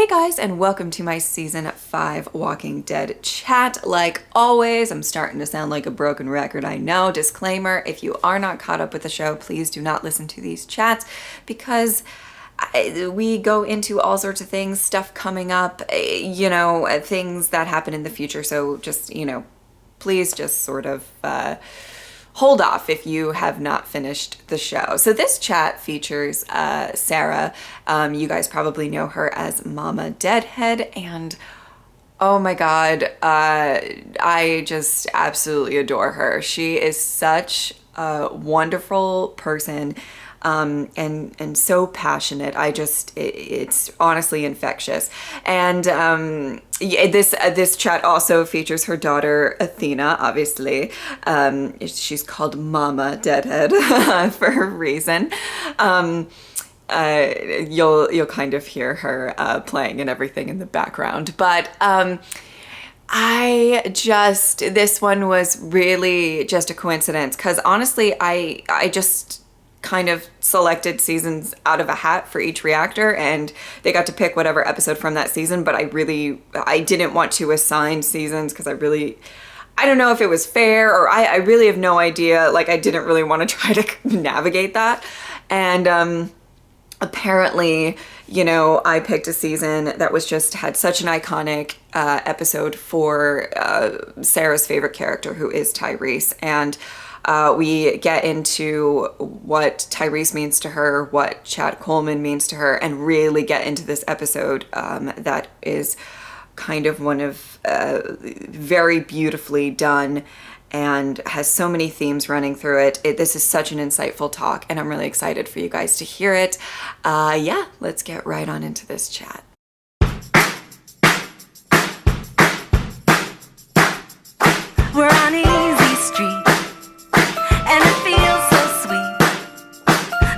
Hey guys, and welcome to my season 5 Walking Dead chat. Like always, I'm starting to sound like a broken record, I know. Disclaimer, if you are not caught up with the show, please do not listen to these chats because we go into all sorts of things, stuff coming up, things that happen in the future. So just, please just sort of hold off if you have not finished the show. So this chat features Sara. You guys probably know her as MamaDeadHead, and oh my God, I just absolutely adore her. She is such a wonderful person. And so passionate. It's honestly infectious. And this chat also features her daughter Athena. Obviously, she's called Mama Deadhead for a reason. You'll kind of hear her playing and everything in the background, but this one was really just a coincidence because honestly, I just kind of selected seasons out of a hat for each reactor, and they got to pick whatever episode from that season, but I didn't want to assign seasons because I don't know if it was fair, or I really have no idea. Like, I didn't really want to try to navigate that. And apparently, I picked a season that had such an iconic episode for Sarah's favorite character, who is Tyrese. And we get into what Tyrese means to her, what Chad Coleman means to her, and really get into this episode that is kind of one of very beautifully done and has so many themes running through it. This is such an insightful talk, and I'm really excited for you guys to hear it. Yeah, let's get right on into this chat. We're on easy street. And it feels so sweet,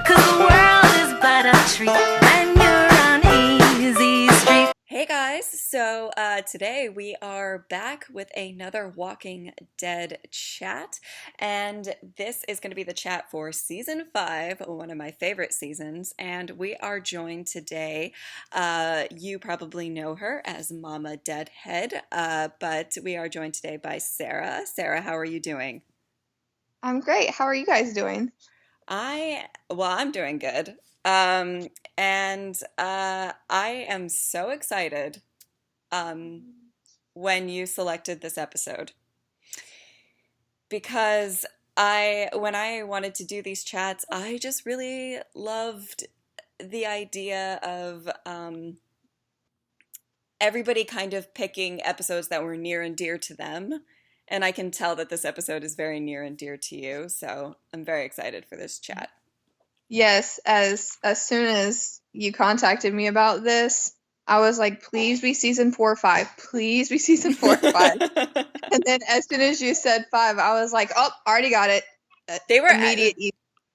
'cause the world is but a treat when you're on easy street. Hey guys, so today we are back with another Walking Dead chat, and this is going to be the chat for season 5, one of my favorite seasons, and we are joined today, you probably know her as MamaDeadHead, but we are joined today by Sara. Sara, how are you doing? I'm great. How are you guys doing? I'm doing good. And I am so excited when you selected this episode because when I wanted to do these chats, I just really loved the idea of everybody kind of picking episodes that were near and dear to them. And I can tell that this episode is very near and dear to you, so I'm very excited for this chat. Yes, as soon as you contacted me about this, I was like, please be season 4 or 5. Please be season 4 or 5. And then as soon as you said 5, I was like, oh, already got it. They were immediate.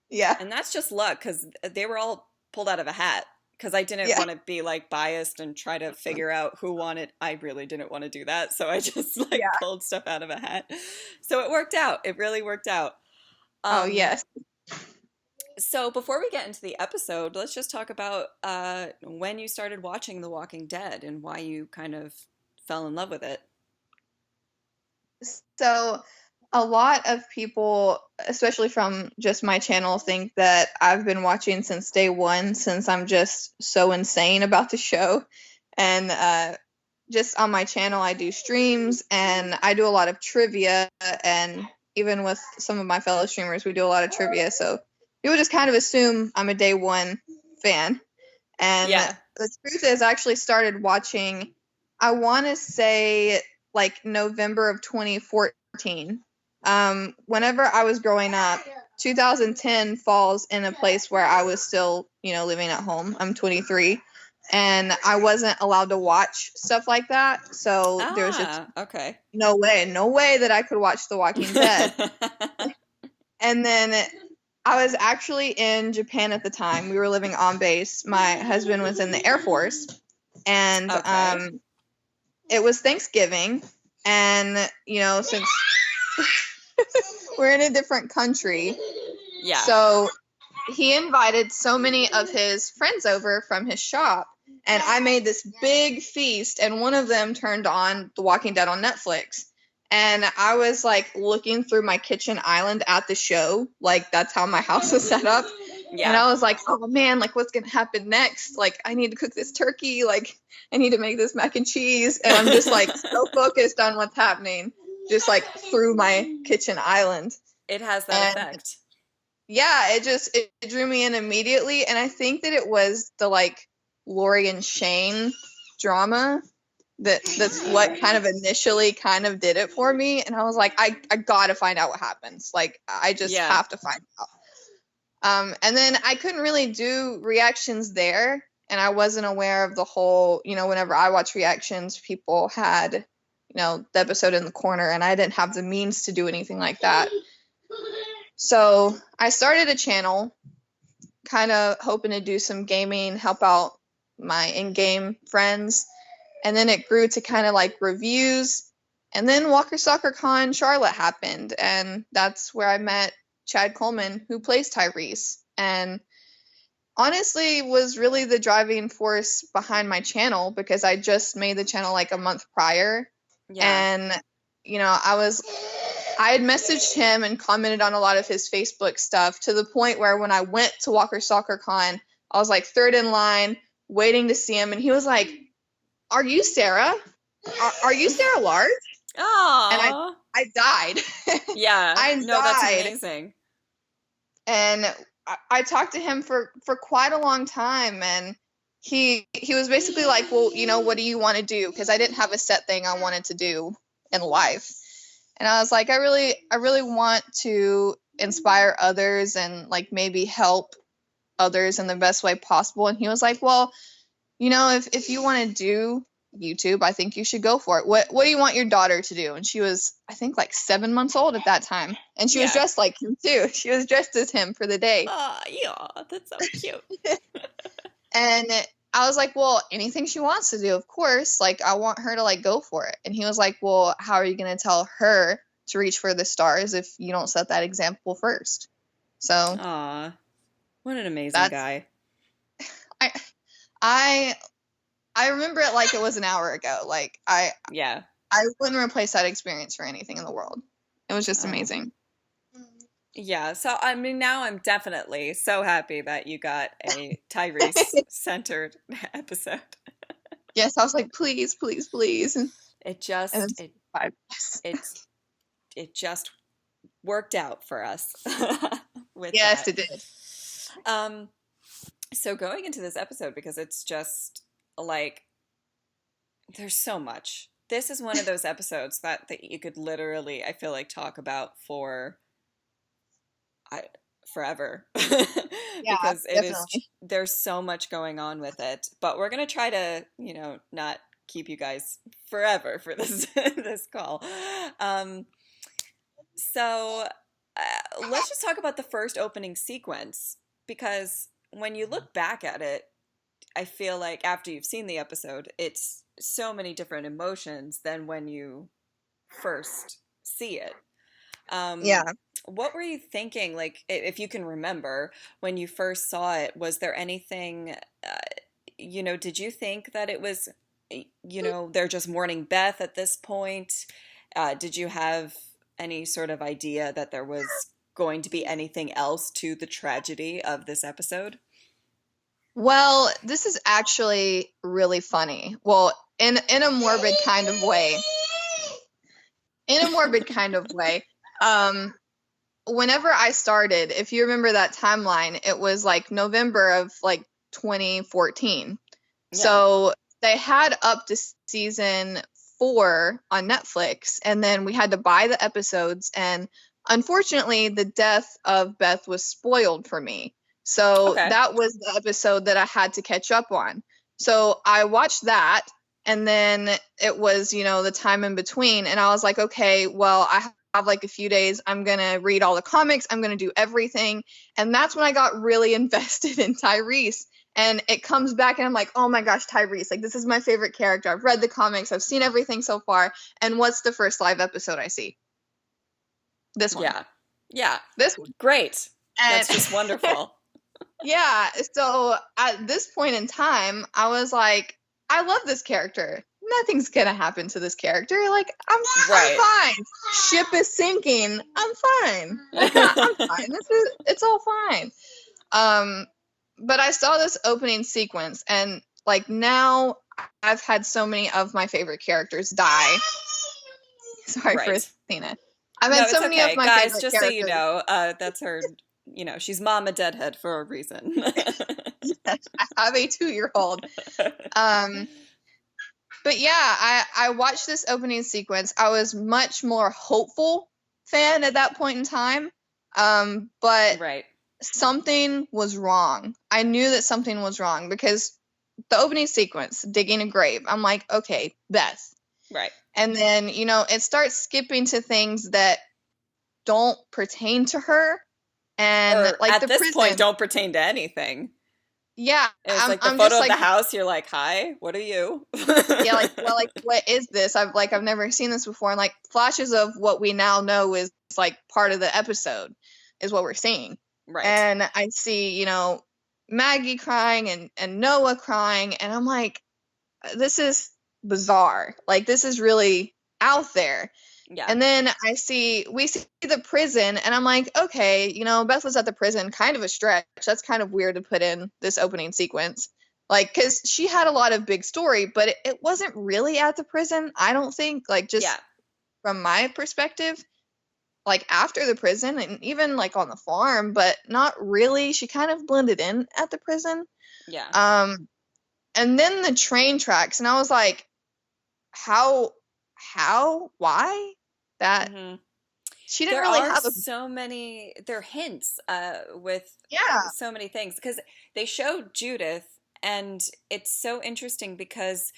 Yeah. And that's just luck because they were all pulled out of a hat. Because I didn't want to be like biased and try to figure out who won it. I really didn't want to do that. So I just pulled stuff out of a hat. So it worked out. It really worked out. Oh, yes. So before we get into the episode, let's just talk about when you started watching The Walking Dead and why you kind of fell in love with it. So a lot of people, especially from just my channel, think that I've been watching since day one, since I'm just so insane about the show. And just on my channel, I do streams and I do a lot of trivia. And even with some of my fellow streamers, we do a lot of trivia. So people just kind of assume I'm a day one fan. And the truth is, I actually started watching, I want to say, like November of 2014. Whenever I was growing up, 2010 falls in a place where I was still, living at home. I'm 23, and I wasn't allowed to watch stuff like that. So there was just no way that I could watch The Walking Dead. And then I was actually in Japan at the time. We were living on base. My husband was in the Air Force, and it was Thanksgiving, and since we're in a different country. Yeah. So he invited so many of his friends over from his shop and I made this big feast, and one of them turned on The Walking Dead on Netflix. And I was like looking through my kitchen island at the show. Like, that's how my house was set up. Yeah. And I was like, oh man, like what's going to happen next? Like, I need to cook this turkey. Like, I need to make this mac and cheese. And I'm just like so focused on what's happening, just like through my kitchen island. It has that effect. Yeah, it drew me in immediately. And I think that it was the like Lori and Shane drama that's what kind of initially kind of did it for me. And I was like, I gotta find out what happens. Like, I just have to find out. And then I couldn't really do reactions there, and I wasn't aware of the whole, whenever I watch reactions, people had, the episode in the corner, and I didn't have the means to do anything like that. So I started a channel, kind of hoping to do some gaming, help out my in-game friends. And then it grew to kind of like reviews. And then Walker Soccer Con Charlotte happened. And that's where I met Chad Coleman, who plays Tyrese. And honestly was really the driving force behind my channel, because I just made the channel like a month prior. Yeah. And, I had messaged him and commented on a lot of his Facebook stuff, to the point where when I went to Walker Soccer Con, I was like third in line waiting to see him. And he was like, "Are you Sara? Are you Sara Large?" Oh, and I died. Yeah, died. That's amazing. And I talked to him for quite a long time, and he was basically like, "Well, what do you want to do?" Because I didn't have a set thing I wanted to do in life, and I was like, I really want to inspire others and like maybe help others in the best way possible. And he was like, "Well, if you want to do YouTube, I think you should go for it. What do you want your daughter to do?" And she was, I think, like 7 months old at that time. And she was dressed like him too. She was dressed as him for the day. Oh, yeah, that's so cute. And I was like, well, anything she wants to do, of course. Like, I want her to like go for it. And he was like, well, how are you going to tell her to reach for the stars if you don't set that example first? So, aw, what an amazing guy. I remember it like it was an hour ago. Like, I wouldn't replace that experience for anything in the world. It was just amazing. Yeah, so I mean, now I'm definitely so happy that you got a Tyrese-centered episode. Yes, I was like, please, please, please. It just worked out for us. Yes, it did. So going into this episode, because it's just like, there's so much. This is one of those episodes that you could literally, I feel like, talk about for forever. Yeah, because definitely. there's so much going on with it. But we're gonna try to, not keep you guys forever for this this call. So let's just talk about the first opening sequence, because when you look back at it, I feel like after you've seen the episode, it's so many different emotions than when you first see it. What were you thinking, like, if you can remember, when you first saw it? Was there anything, did you think that it was, they're just mourning Beth at this point? Did you have any sort of idea that there was going to be anything else to the tragedy of this episode? Well, this is actually really funny. Well, in a morbid kind of way. Whenever I started, if you remember that timeline, it was like November of like 2014. Yeah. So they had up to season 4 on Netflix, and then we had to buy the episodes, and unfortunately the death of Beth was spoiled for me. So that was the episode that I had to catch up on. So I watched that, and then it was, the time in between, and I was like, okay, well, I have like a few days. I'm going to read all the comics. I'm going to do everything. And that's when I got really invested in Tyrese. And it comes back and I'm like, oh my gosh, Tyrese, like, this is my favorite character. I've read the comics. I've seen everything so far. And what's the first live episode I see? This one. Yeah. This one. Great. That's just wonderful. Yeah, so at this point in time, I was like, I love this character. Nothing's gonna happen to this character. Like, I'm fine. Ship is sinking. I'm fine. Like, I'm fine. It's all fine. But I saw this opening sequence, and like now I've had so many of my favorite characters die. Sorry for Right. Athena. I've No, had it's so many okay. of my Guys, favorite just so you characters. know, that's her, she's Mama Deadhead for a reason. I have a 2-year-old. But yeah, I watched this opening sequence. I was much more hopeful fan at that point in time. But Right. something was wrong. I knew that something was wrong because the opening sequence, digging a grave, I'm like, okay, Beth. Right. And then, it starts skipping to things that don't pertain to her. And Or like at the this prison. point, don't pertain to anything. Yeah. It's like the I'm photo just of the like, house. You're like, hi, what are you? yeah, like, well, like, what is this? I've never seen this before. And like flashes of what we now know is like part of the episode is what we're seeing. Right. And I see, Maggie crying and Noah crying. And I'm like, this is bizarre. Like, this is really out there. Yeah. And then we see the prison, and I'm like, okay, Beth was at the prison, kind of a stretch. That's kind of weird to put in this opening sequence. Like, because she had a lot of big story, but it wasn't really at the prison, I don't think. Like, just from my perspective, like, after the prison, and even, like, on the farm, but not really. She kind of blended in at the prison. Yeah. And then the train tracks, and I was like, how, why? That she didn't really have so many. There are hints with so many things because they showed Judith, and it's so interesting because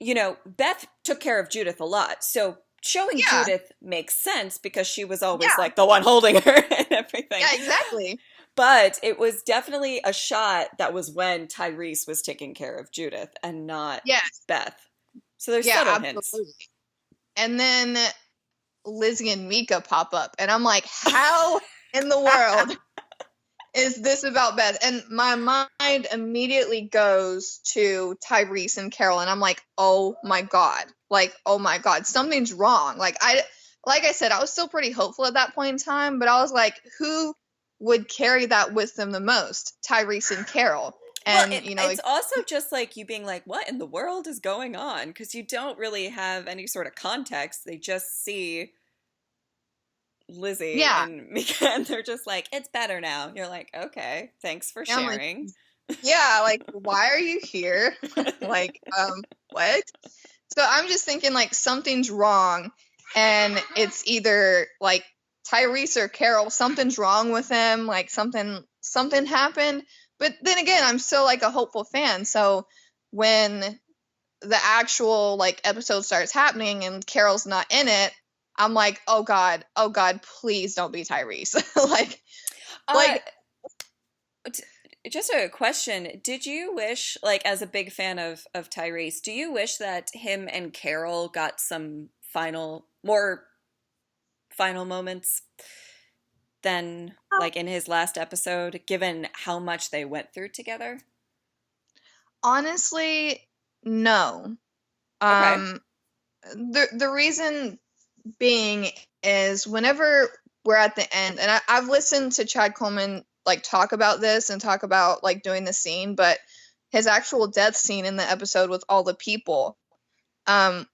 Beth took care of Judith a lot, so showing Judith makes sense because she was always like the one holding her and everything. Yeah, exactly. But it was definitely a shot that was when Tyrese was taking care of Judith and not Beth. So there's subtle hints. And then Lizzie and Mika pop up, and I'm like, how in the world is this about Beth? And my mind immediately goes to Tyrese and Carol, and I'm like, oh my god, something's wrong. Like I said, I was still pretty hopeful at that point in time, but I was like, who would carry that with them the most? Tyrese and Carol. And it's also just like you being like, what in the world is going on? Because you don't really have any sort of context. They just see Lizzie and Mika, and they're just like, it's better now. You're like, okay, thanks for sharing. Like, why are you here? Like, what? So I'm just thinking like something's wrong, and it's either like Tyrese or Carol. Something's wrong with them. Like something happened. But then again, I'm still like a hopeful fan. So when the actual like episode starts happening and Carol's not in it, I'm like, oh god, please don't be Tyrese. Just a question. Did you wish, like, as a big fan of Tyrese, do you wish that him and Carol got some more final moments than like in his last episode, given how much they went through together? Honestly, no. Okay. The reason being is whenever we're at the end, and I've listened to Chad Coleman like talk about this and talk about like doing the scene, but his actual death scene in the episode with all the people,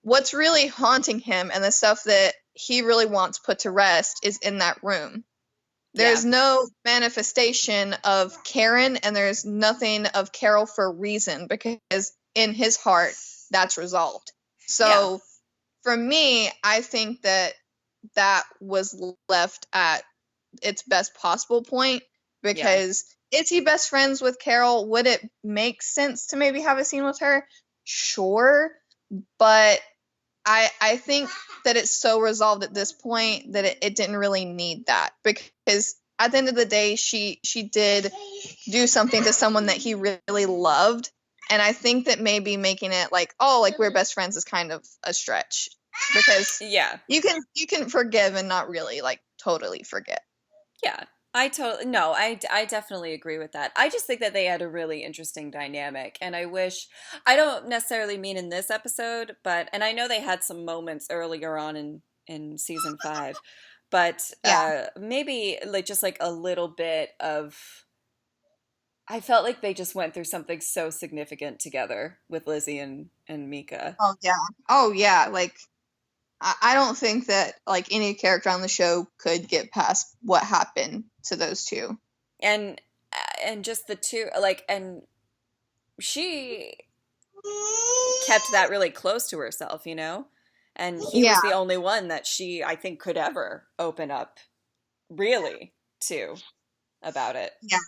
what's really haunting him and the stuff that he really wants put to rest is in that room. There's no manifestation of Karen, and there's nothing of Carol for a reason, because in his heart, that's resolved. So for me, I think that was left at its best possible point, because is he best friends with Carol? Would it make sense to maybe have a scene with her? Sure. But I think that it's so resolved at this point that it didn't really need that, because at the end of the day, she did do something to someone that he really loved. And I think that maybe making it like, oh, like we're best friends is kind of a stretch, because you can forgive and not really like totally forget. Yeah. I definitely agree with that. I just think that they had a really interesting dynamic, and I don't necessarily mean in this episode, and I know they had some moments earlier on in season 5, but Yeah. maybe like just like a little bit of. I felt like they just went through something so significant together with Lizzie and Mika. Oh yeah. Oh yeah. Like I don't think that like any character on the show could get past what happened to those two. And and just the two, like, and she kept that really close to herself, you know? And he Yeah. was the only one that she, I think, could ever open up really to about it Yeah.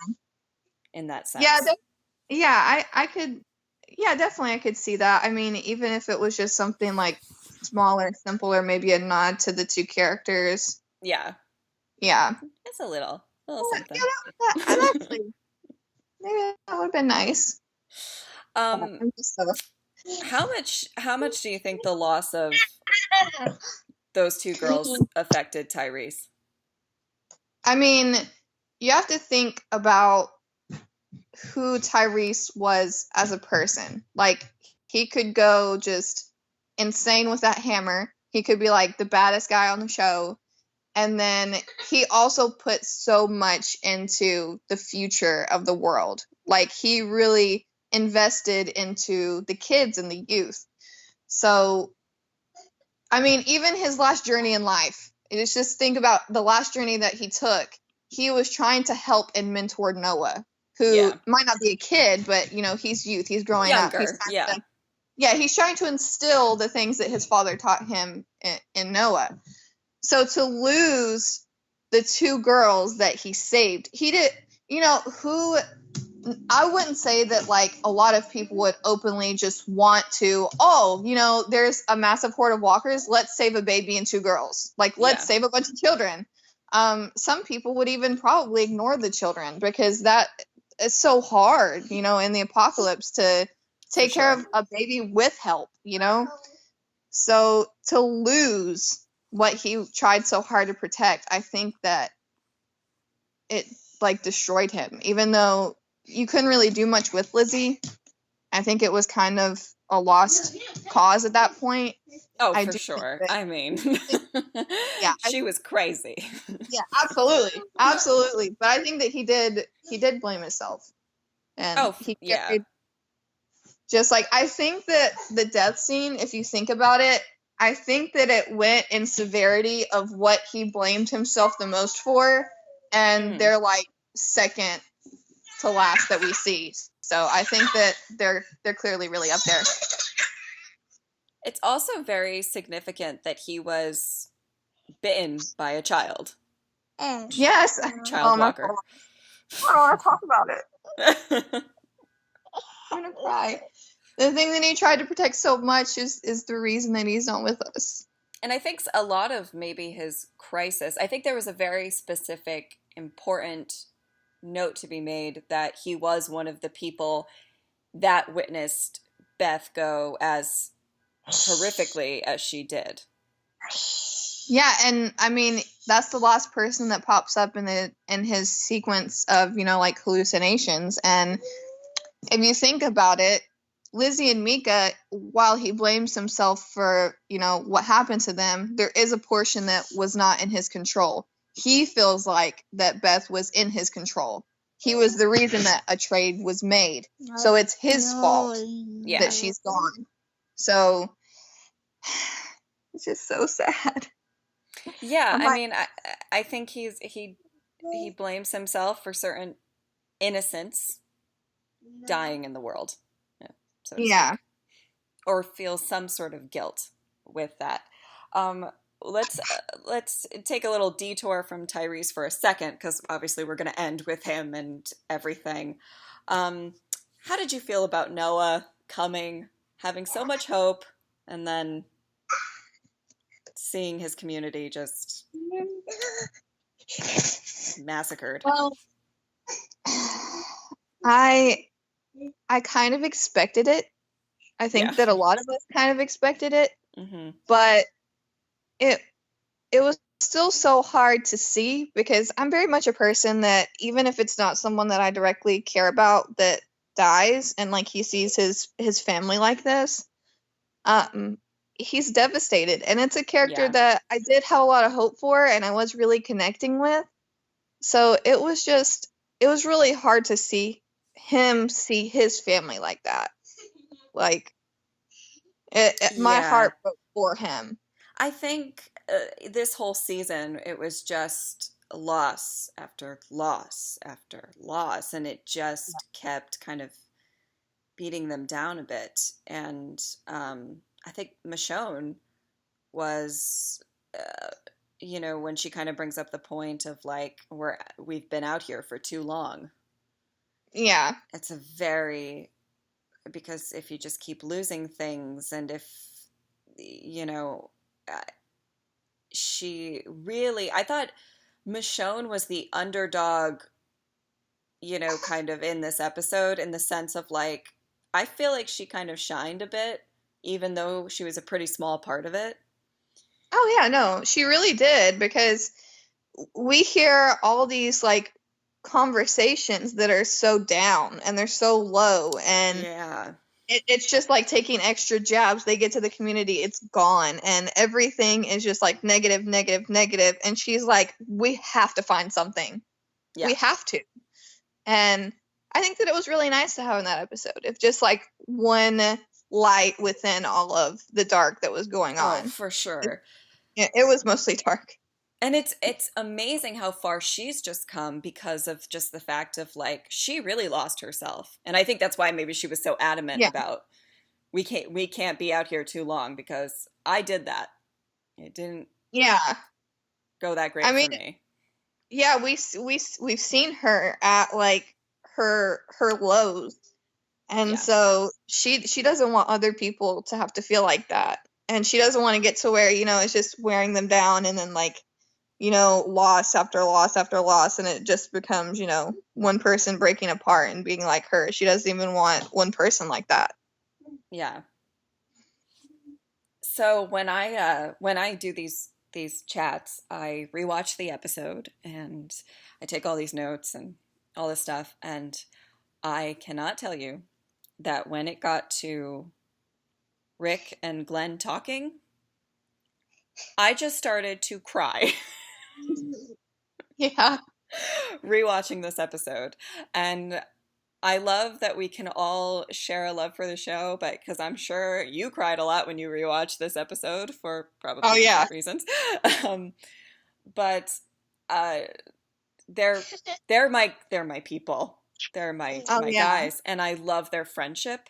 in that Yeah. sense. Yeah. I could. Yeah, definitely. I could see that. I mean, even if it was just something like smaller, simpler, maybe a nod to the two characters. Yeah, Yeah. it's a little Yeah, something. I'd actually maybe that would have been nice. um, I'm just so. how much do you think the loss of those two girls affected Tyrese? I mean, you have to think about who Tyrese was as a person. Like, he could go just insane with that hammer. He could be like the baddest guy on the show. And then he also put so much into the future of the world. Like, he really invested into the kids and the youth. So, I mean, even his last journey in life, it's just think about the last journey that he took. He was trying to help and mentor Noah, who Yeah, might not be a kid, but you know, he's youth, he's growing up. He's younger. Yeah, yeah, he's trying to instill the things that his father taught him in Noah. So to lose the two girls that he saved, he did, you know, who I wouldn't say that like a lot of people would openly just want to, oh, you know, there's a massive horde of walkers. Let's save a baby and two girls. Like, let's yeah, save a bunch of children. Some people would even probably ignore the children because that is so hard, you know, in the apocalypse to take for care sure. of a baby with help, you know? So to lose what he tried so hard to protect, I think that it like destroyed him. Even though you couldn't really do much with Lizzie, I think it was kind of a lost cause at that point. Oh, I for do think sure. that, I mean, yeah, she was crazy. yeah, absolutely, absolutely. But I think that he did blame himself, and Oh, he yeah. carried just like I think that the death scene, if you think about it, I think that it went in severity of what he blamed himself the most for, and Mhm. they're like second to last that we see. So I think that they're clearly really up there. It's also very significant that he was bitten by a child Yes. child Oh my walker. god. I don't want to talk about it. I'm gonna cry. The thing that he tried to protect so much is the reason that he's not with us. And I think a lot of maybe his crisis, I think there was a very specific, important note to be made that he was one of the people that witnessed Beth go as horrifically as she did. Yeah, and I mean that's the last person that pops up in his sequence of, you know, like hallucinations. And if you think about it, Lizzie and Mika, while he blames himself for, you know, what happened to them, there is a portion that was not in his control. He feels like that Beth was in his control. He was the reason that a trade was made. So it's his fault Yeah. that she's gone. So it's just so sad. Yeah, I'm I like, mean, I think he blames himself for certain innocence dying in the world, so to yeah. speak, or feels some sort of guilt with that. Um, let's take a little detour from Tyrese for a second, because obviously we're going to end with him and everything. Um, how did you feel about Noah coming, having so much hope, and then seeing his community just massacred? Well, I I kind of expected it. I Yeah. think that a lot of us kind of expected it, Hmm. but it it was still so hard to see because I'm very much a person that even if it's not someone that I directly care about that dies and like he sees his family like this, um he's devastated, and it's a character Yeah. that I did have a lot of hope for and I was really connecting with. So it was really hard to see him see his family like that. Like my Yeah. heart broke for him. I think this whole season, it was just loss after loss after loss, and it just kept kind of beating them down a bit. And I think Michonne was, uh, when she kind of brings up the point of like, we've been out here for too long. Yeah. It's a very, because if you just keep losing things, and if, you know, uh, I thought Michonne was the underdog, kind of in this episode, in the sense of like, I feel like she kind of shined a bit, even though she was a pretty small part of it. Oh yeah, no, she really did because we hear all these like conversations that are so down and they're so low, and Yeah. it's just like taking extra jabs. They get to the community, it's gone, and everything is just like negative, negative, negative. And she's like, we have to find something. Yeah. We have to. And I think that it was really nice to have in that episode. If just like one light within all of the dark that was going Oh, on. for sure. It was mostly dark. And it's amazing how far she's just come because of just the fact of like she really lost herself. And I think that's why maybe she was so adamant Yeah. about we can't be out here too long, because I did that. It didn't Yeah. go that great I mean, for me. yeah, we've seen her at like her lows. And Yeah. so she doesn't want other people to have to feel like that. And she doesn't want to get to where, it's just wearing them down and then like, loss after loss after loss, and it just becomes, one person breaking apart and being like her. She doesn't even want one person like that. Yeah. So when I do these chats, I rewatch the episode and I take all these notes and all this stuff, and I cannot tell you that when it got to Rick and Glenn talking, I just started to cry Yeah. rewatching this episode. And I love that we can all share a love for the show, but because I'm sure you cried a lot when you rewatched this episode for probably Oh yeah. different reasons. Um, but uh, they're they're my people. They're Oh my yeah. guys, and I love their friendship.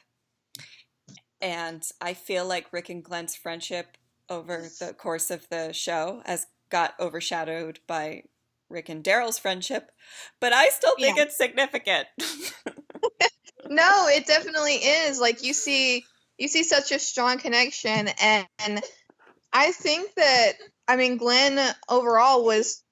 And I feel like Rick and Glenn's friendship over the course of the show has got overshadowed by Rick and Daryl's friendship, but I still Yeah. think it's significant. No, it definitely is. Like you see such a strong connection, and I think that, I mean, Glenn overall was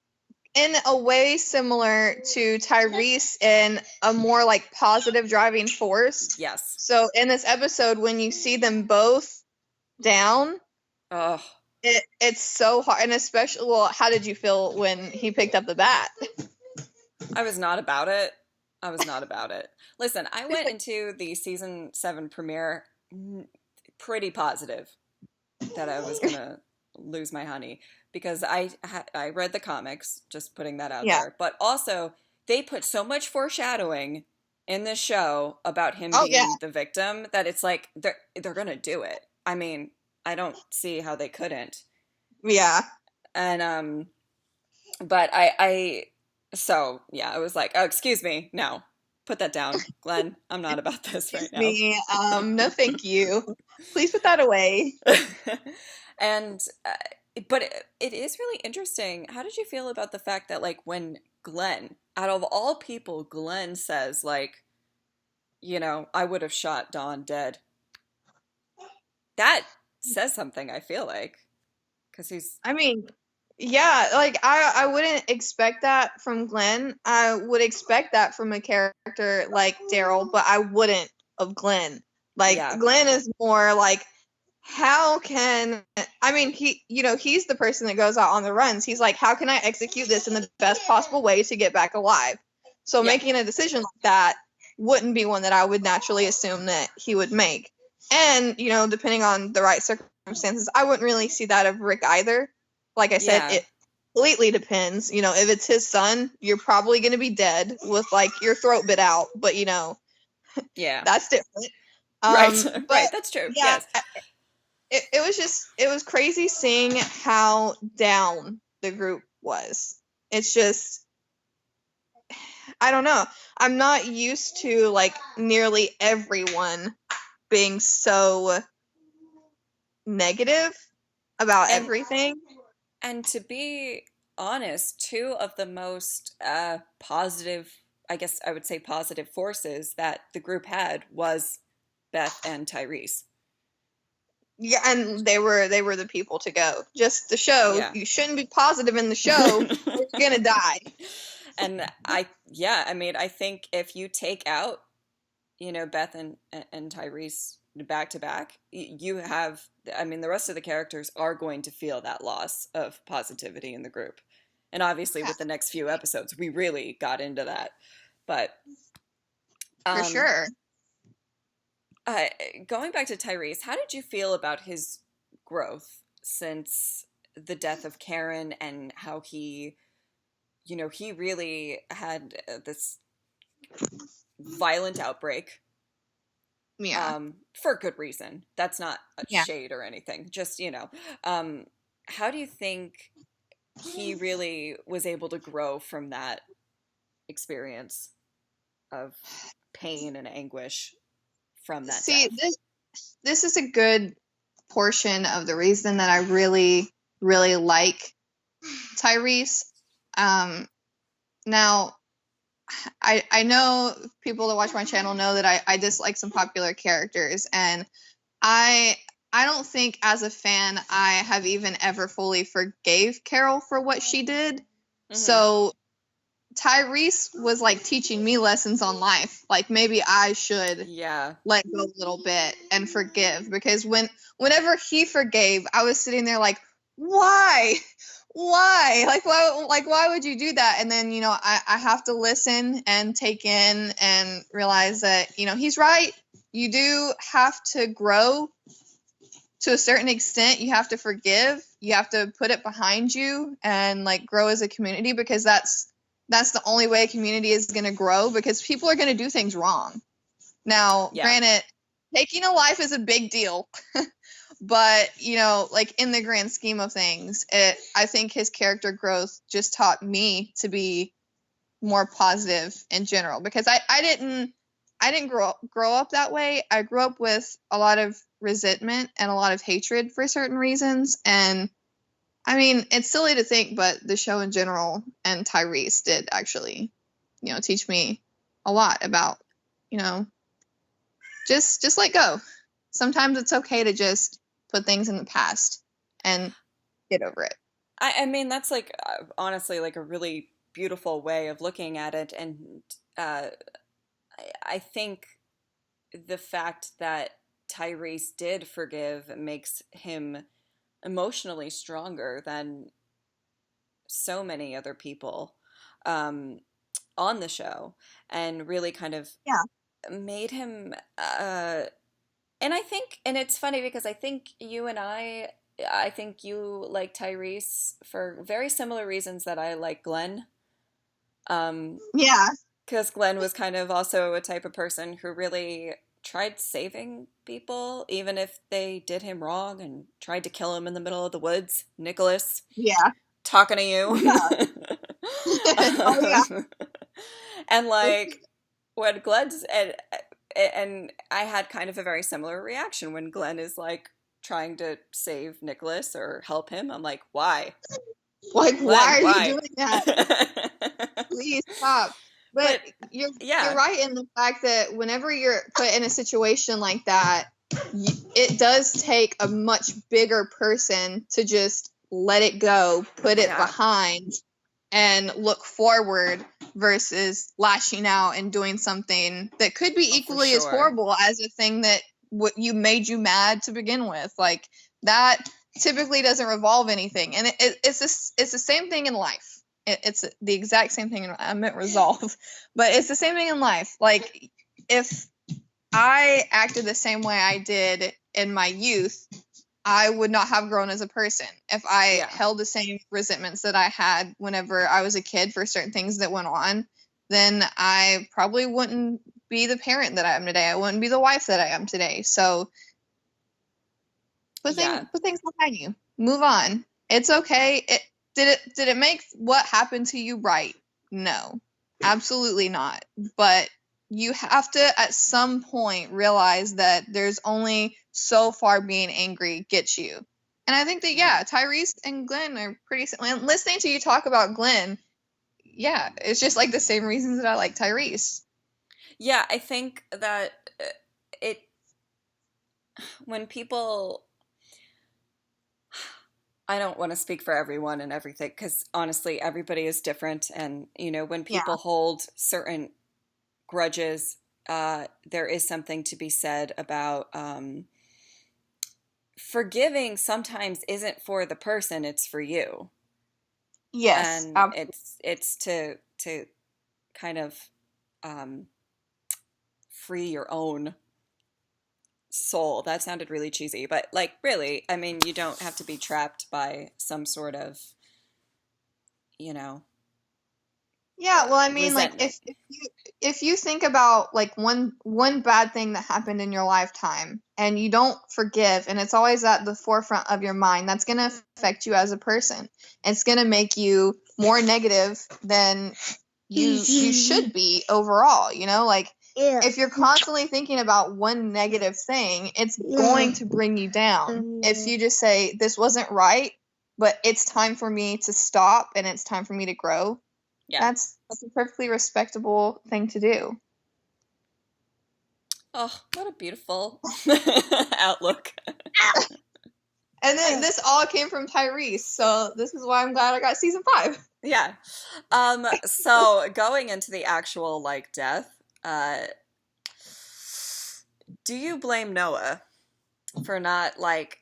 in a way similar to Tyrese in a more like positive driving force. Yes. So in this episode, when you see them both down, Oh, it's so hard. And especially, well, how did you feel when he picked up the bat? I was not about it. I was not about it. Listen, I went into the season 7 premiere pretty positive that I was gonna lose my honey, because I read the comics, just putting that out Yeah. there. But also, they put so much foreshadowing in this show about him Oh, being yeah. the victim that it's like they're gonna do it. I mean, I don't see how they couldn't. Yeah. And but I so yeah, I was like, oh, excuse me, no, put that down, Glenn. I'm not about this right now. Me, no, thank you. Please put that away. And but it is really interesting. How did you feel about the fact that like when Glenn, out of all people, Glenn says like, I would have shot Dawn dead. That says something, I feel like, because he's I mean, yeah, like I wouldn't expect that from Glenn. I would expect that from a character like Daryl, but I wouldn't of Glenn. Like yeah, Glenn is more like how can, I mean, he's the person that goes out on the runs. He's like, how can I execute this in the best possible way to get back alive? So Yeah. making a decision like that wouldn't be one that I would naturally assume that he would make. And, depending on the right circumstances, I wouldn't really see that of Rick either. Like I said, Yeah. it completely depends. If it's his son, you're probably going to be dead with, like, your throat bit out. But, Yeah. that's different. Right. But, Right. That's true. yeah, Yes. it was crazy seeing how down the group was. It's just, I don't know. I'm not used to, like, nearly everyone being so negative about And- everything. And to be honest, two of the most positive, I guess I would say positive forces that the group had was Beth and Tyrese. Yeah, and they were the people to go. Just the show. Yeah. You shouldn't be positive in the show. Or you're gonna die. And I mean, I think if you take out, Beth and Tyrese back to back, you have, I mean, the rest of the characters are going to feel that loss of positivity in the group. And obviously with the next few episodes, we really got into that. But For sure. Going back to Tyrese, how did you feel about his growth since the death of Karen, and how he really had this violent outbreak, Yeah. for good reason. That's not a Yeah. shade or anything. Just, how do you think he really was able to grow from that experience of pain and anguish from that See, death? this is a good portion of the reason that I really, really like Tyrese. Now, I know people that watch my channel know that I dislike some popular characters, and I don't think as a fan I have even ever fully forgave Carol for what she did. Mm-hmm. So Tyrese was like teaching me lessons on life. Like, maybe I should let go a little bit and forgive, because whenever he forgave, I was sitting there like, why? Why would you do that? And then, I have to listen and take in and realize that, he's right. You do have to grow to a certain extent. You have to forgive. You have to put it behind you and, like, grow as a community, because that's the only way a community is going to grow, because people are going to do things wrong. Now, granted, taking a life is a big deal. But, like, in the grand scheme of things, I think his character growth just taught me to be more positive in general, because I didn't grow up that way. I grew up with a lot of resentment and a lot of hatred for certain reasons. And I mean, it's silly to think, but the show in general and Tyrese did actually, teach me a lot about, just let go. Sometimes it's okay to just put things in the past and get over it. I mean, that's like, honestly, like a really beautiful way of looking at it. And I think the fact that Tyrese did forgive makes him emotionally stronger than so many other people on the show, and really kind of made him and I think, and it's funny because I think I think you like Tyrese for very similar reasons that I like Glenn. Because Glenn was kind of also a type of person who really tried saving people, even if they did him wrong, and tried to kill him in the middle of the woods. Nicholas. Yeah. Talking to you. Yeah. Oh, yeah. And like, when Glenn's, and I had kind of a very similar reaction when Glenn is like trying to save Nicholas or help him. I'm like, why? Like, Glenn, why are why? you doing that? Please stop. But you're right in the fact that whenever you're put in a situation like that, it does take a much bigger person to just let it go, put it behind, and look forward, versus lashing out and doing something that could be equally as horrible as a thing that what you made you mad to begin with. Like that typically doesn't revolve anything, and it's the same thing in life. It's the exact same thing. I meant resolve, but it's the same thing in life. Like if I acted the same way I did in my youth, I would not have grown as a person. If I held the same resentments that I had whenever I was a kid for certain things that went on, then I probably wouldn't be the parent that I am today. I wouldn't be the wife that I am today. So put things behind you. Move on. It's okay. Did it make what happened to you right? No. Absolutely not. But you have to at some point realize that there's only so far being angry gets you. And I think that Tyrese and Glenn are pretty similar. And listening to you talk about Glenn, it's just like the same reasons that I like Tyrese. Yeah, I think that when people, I don't want to speak for everyone and everything, because honestly, everybody is different. And, when people hold certain grudges, there is something to be said about forgiving sometimes isn't for the person, it's for you. Yes. And it's to kind of free your own soul. That sounded really cheesy, but like really, I mean, you don't have to be trapped by some sort of, Yeah, well, I mean, resentment. like if you think about like one bad thing that happened in your lifetime and you don't forgive, and it's always at the forefront of your mind, that's going to affect you as a person. It's going to make you more negative than you should be overall, like if you're constantly thinking about one negative thing, it's going to bring you down. If you just say this wasn't right, but it's time for me to stop and it's time for me to grow. Yeah. That's a perfectly respectable thing to do. Oh, what a beautiful outlook. And then this all came from Tyrese, so this is why I'm glad I got season 5. Yeah. So going into the actual like death, do you blame Noah for not like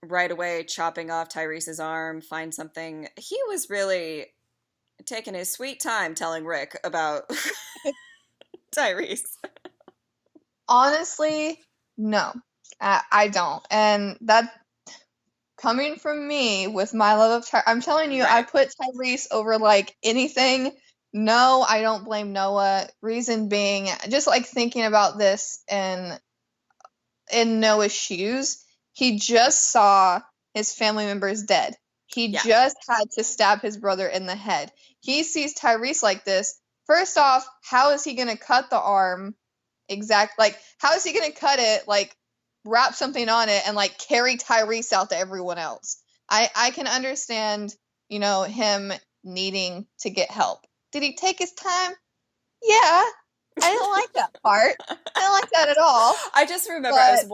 right away chopping off Tyrese's arm, find something? He was really taking his sweet time telling Rick about Tyrese. Honestly, no, I don't. And that coming from me with my love of Tyrese, I'm telling you, I put Tyrese over like anything. No, I don't blame Noah. Reason being, just like thinking about this in Noah's shoes, he just saw his family members dead. He just had to stab his brother in the head. He sees Tyrese like this. First off, how is he going to cut the arm? Like, how is he going to cut it, like, wrap something on it, and, like, carry Tyrese out to everyone else? I can understand, him needing to get help. Did he take his time? Yeah. I didn't like that part. I didn't like that at all. I just remember I was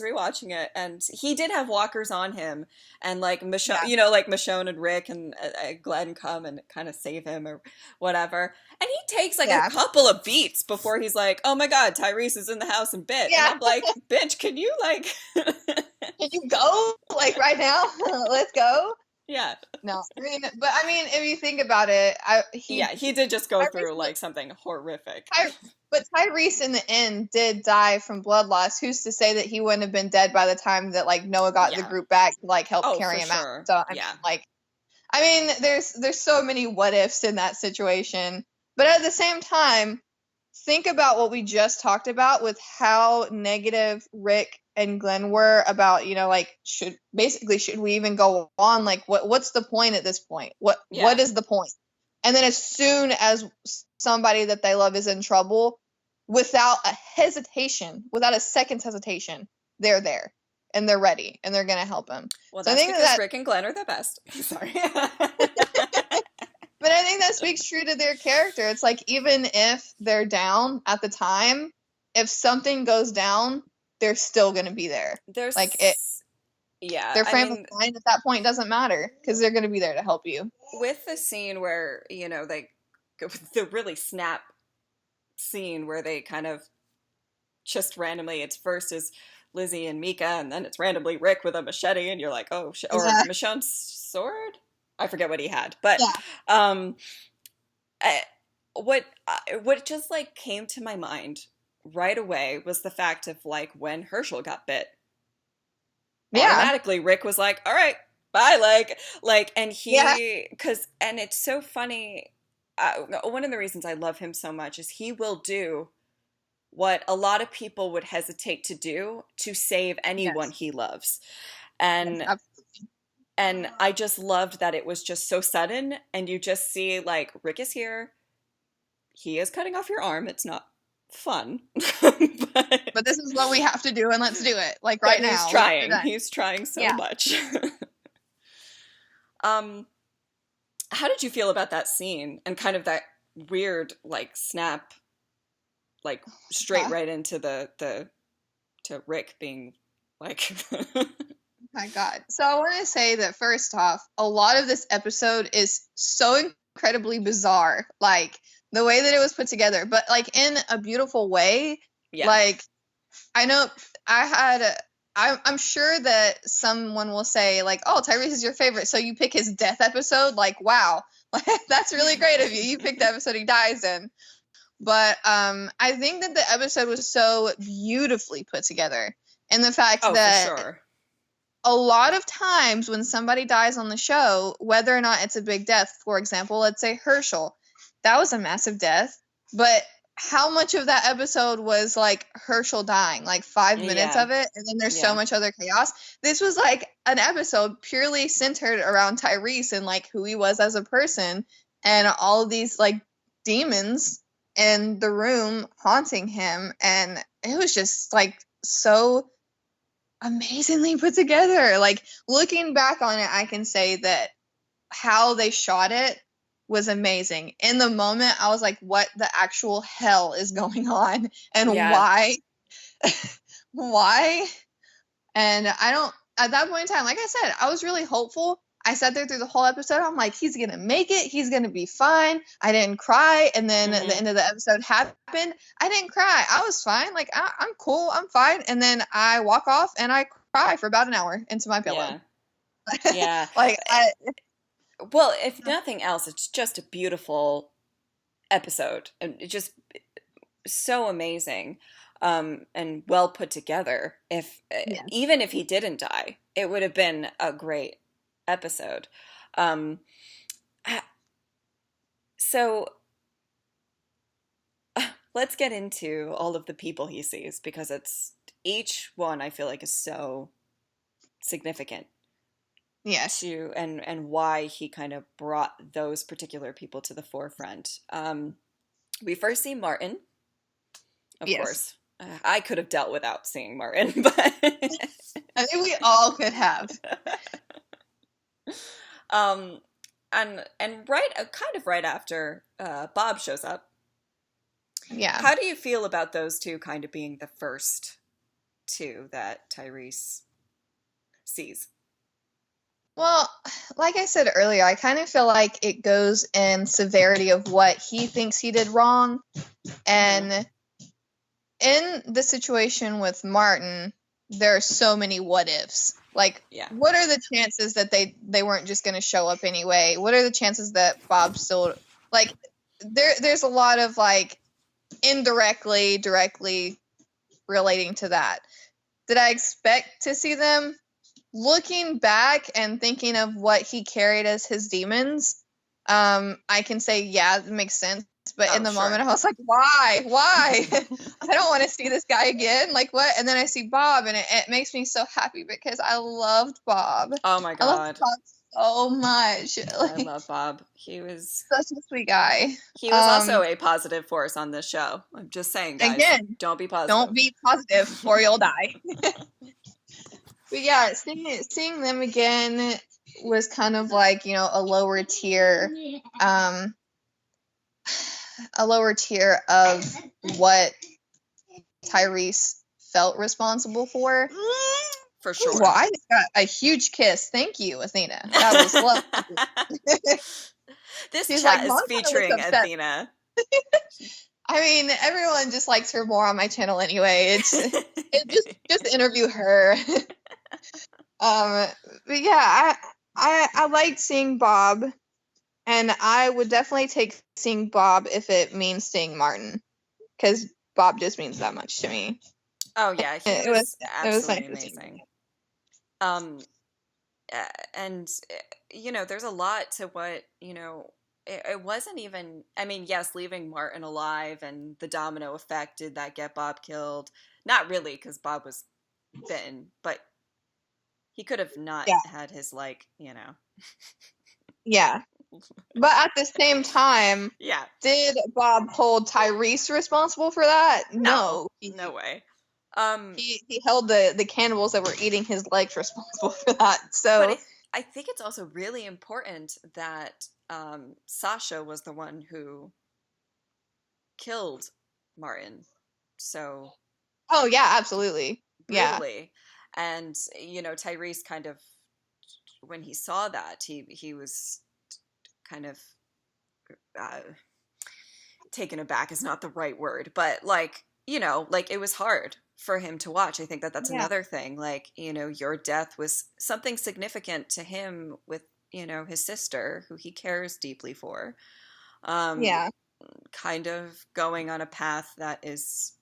rewatching it, and he did have walkers on him, and like Michonne, like Michonne and Rick and Glenn come and kind of save him or whatever, and he takes like a couple of beats before he's like, "Oh my God, Tyrese is in the house and bit." Yeah. And I'm like, "Bitch, can you like, can you go like right now? Let's go." Yeah. No, I mean, if you think about it, he did just go through like something horrific. But Tyrese in the end did die from blood loss. Who's to say that he wouldn't have been dead by the time that like Noah got the group back to like help carry him out? So I mean, there's so many what ifs in that situation. But at the same time, think about what we just talked about with how negative Rick and Glenn were about, like, should we even go on? Like, what's the point at this point? What is the point? And then as soon as somebody that they love is in trouble, without a second's hesitation, they're there and they're ready and they're going to help him. Well, that's because Rick and Glenn are the best. Sorry. But I think that speaks true to their character. It's like, even if they're down at the time, if something goes down, they're still going to be there. Their frame of mind at that point doesn't matter because they're going to be there to help you. With the scene where, they go with the really snap scene where they kind of just randomly, it's first is Lizzie and Mika, and then it's randomly Rick with a machete, and you're like, oh shit, or Yeah. Michonne's sword. I forget what he had, but Yeah. um, I, what just like came to my mind right away was the fact of like when Herschel got bit. Yeah. Automatically, Rick was like, all right, bye, and Yeah. and it's so funny. One of the reasons I love him so much is he will do what a lot of people would hesitate to do to save anyone Yes. he loves. Yes, And absolutely. and I just loved that it was just so sudden, and you just see like Rick is here, he is cutting off your arm. It's not fun, But this is what we have to do, and let's do it. Like right but now. He's trying so Yeah. much. um how did you feel about that scene and kind of that weird like snap, like straight right into to Rick being like My God. So I want to say that first off, a lot of this episode is so incredibly bizarre. Like the way that it was put together, but like in a beautiful way. yeah. Like I know I'm sure that someone will say like, oh, Tyrese is your favorite, so you pick his death episode. Like, wow, that's really great of you. You picked the episode he dies in. But I think that the episode was so beautifully put together. And the fact that for sure. a lot of times when somebody dies on the show, whether or not it's a big death, for example, let's say Herschel, that was a massive death. But how much of that episode was like Herschel dying? Like 5 minutes Yeah. of it, and then there's Yeah. so much other chaos. This was like an episode purely centered around Tyrese and like who he was as a person, and all of these like demons in the room haunting him, and it was just like so amazingly put together. Like looking back on it, I can say that how they shot it was amazing. In the moment, I was like, what the actual hell is going on? And Yeah. why? Why? And I don't, at that point in time, like I said, I was really hopeful. I sat there through the whole episode. I'm like, he's going to make it. He's going to be fine. I didn't cry. And then the end of the episode happened. I didn't cry. I was fine. Like, I'm cool. I'm fine. And then I walk off and I cry for about an hour into my pillow. Yeah. Like, well, if nothing else, it's just a beautiful episode, and it's just so amazing, and well put together. Even if he didn't die, it would have been a great episode. So let's get into all of the people he sees, because it's each one I feel like is so significant. Yes. To and why he kind of brought those particular people to the forefront. We first see Martin, of course. I could have dealt without seeing Martin, but I think we all could have. And kind of right after Bob shows up. Yeah. How do you feel about those two kind of being the first two that Tyrese sees? Well, like I said earlier, I kind of feel like it goes in severity of what he thinks he did wrong. And in the situation with Martin, there are so many what ifs. Like, what are the chances that they weren't just going to show up anyway? What are the chances that Bob still, like, there's a lot of, like, indirectly, directly relating to that. Did I expect to see them? Looking back and thinking of what he carried as his demons, I can say, yeah, it makes sense. But in the moment, I was like, why? I don't want to see this guy again. Like, what? And then I see Bob, and it makes me so happy because I loved Bob. Oh, my God. I loved Bob so much. Like, I love Bob. He was such a sweet guy. He was also a positive force on this show. I'm just saying, guys. Again, don't be positive. Don't be positive or you'll die. But yeah, seeing them again was kind of like, you know, a lower tier of what Tyrese felt responsible for. For sure. Well, I just got a huge kiss. Thank you, Athena. That was lovely. This chat is featuring Athena. I mean, everyone just likes her more on my channel anyway. Just interview her. But yeah, I liked seeing Bob, and I would definitely take seeing Bob if it means seeing Martin, because Bob just means that much to me. Oh yeah, he It was was it was nice absolutely to see. amazing. Um, and there's a lot to what it wasn't even, I mean, yes, leaving Martin alive and the domino effect, did that get Bob killed? Not really, because Bob was bitten, but he could have not Yeah, had his, yeah. But at the same time, yeah, did Bob hold Tyrese responsible for that? no, No. no way. um He held the cannibals that were eating his legs responsible for that. but So I think it's also really important that Sasha was the one who killed Martin so oh yeah, absolutely. Yeah. brutally. And Tyrese kind of, when he saw that, he was kind of uh, taken aback is not the right word, but like it was hard for him to watch. I think that that's Yeah. another thing. Like, your death was something significant to him with his sister, who he cares deeply for. um Yeah. Kind of going on a path that is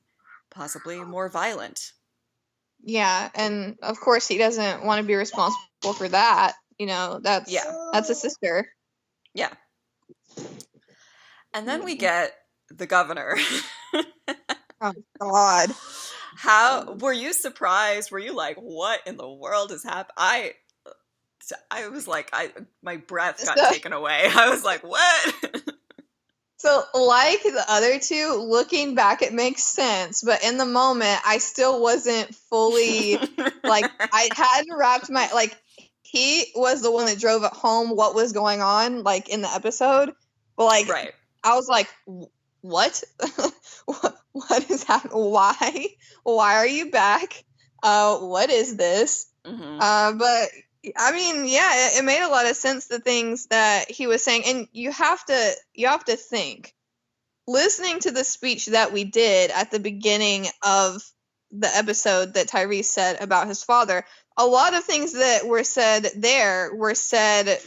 possibly more violent. Yeah, and of course he doesn't want to be responsible for that. Yeah, That's a sister. yeah. And then we get the governor. Oh God. How were you surprised? Were you like, what in the world has happened? I was like, my breath got So, taken away. I was like, what? so like the other two, looking back, it makes sense, but in the moment, I still wasn't fully like I hadn't wrapped my like. He was the one that drove it home what was going on like in the episode, but like Right. I was like, what? What is happening? Why are you back? What is this? Hmm. But I mean, yeah, it made a lot of sense, the things that he was saying, and you have to think. Listening to the speech that we did at the beginning of the episode that Tyrese said about his father, a lot of things that were said there were said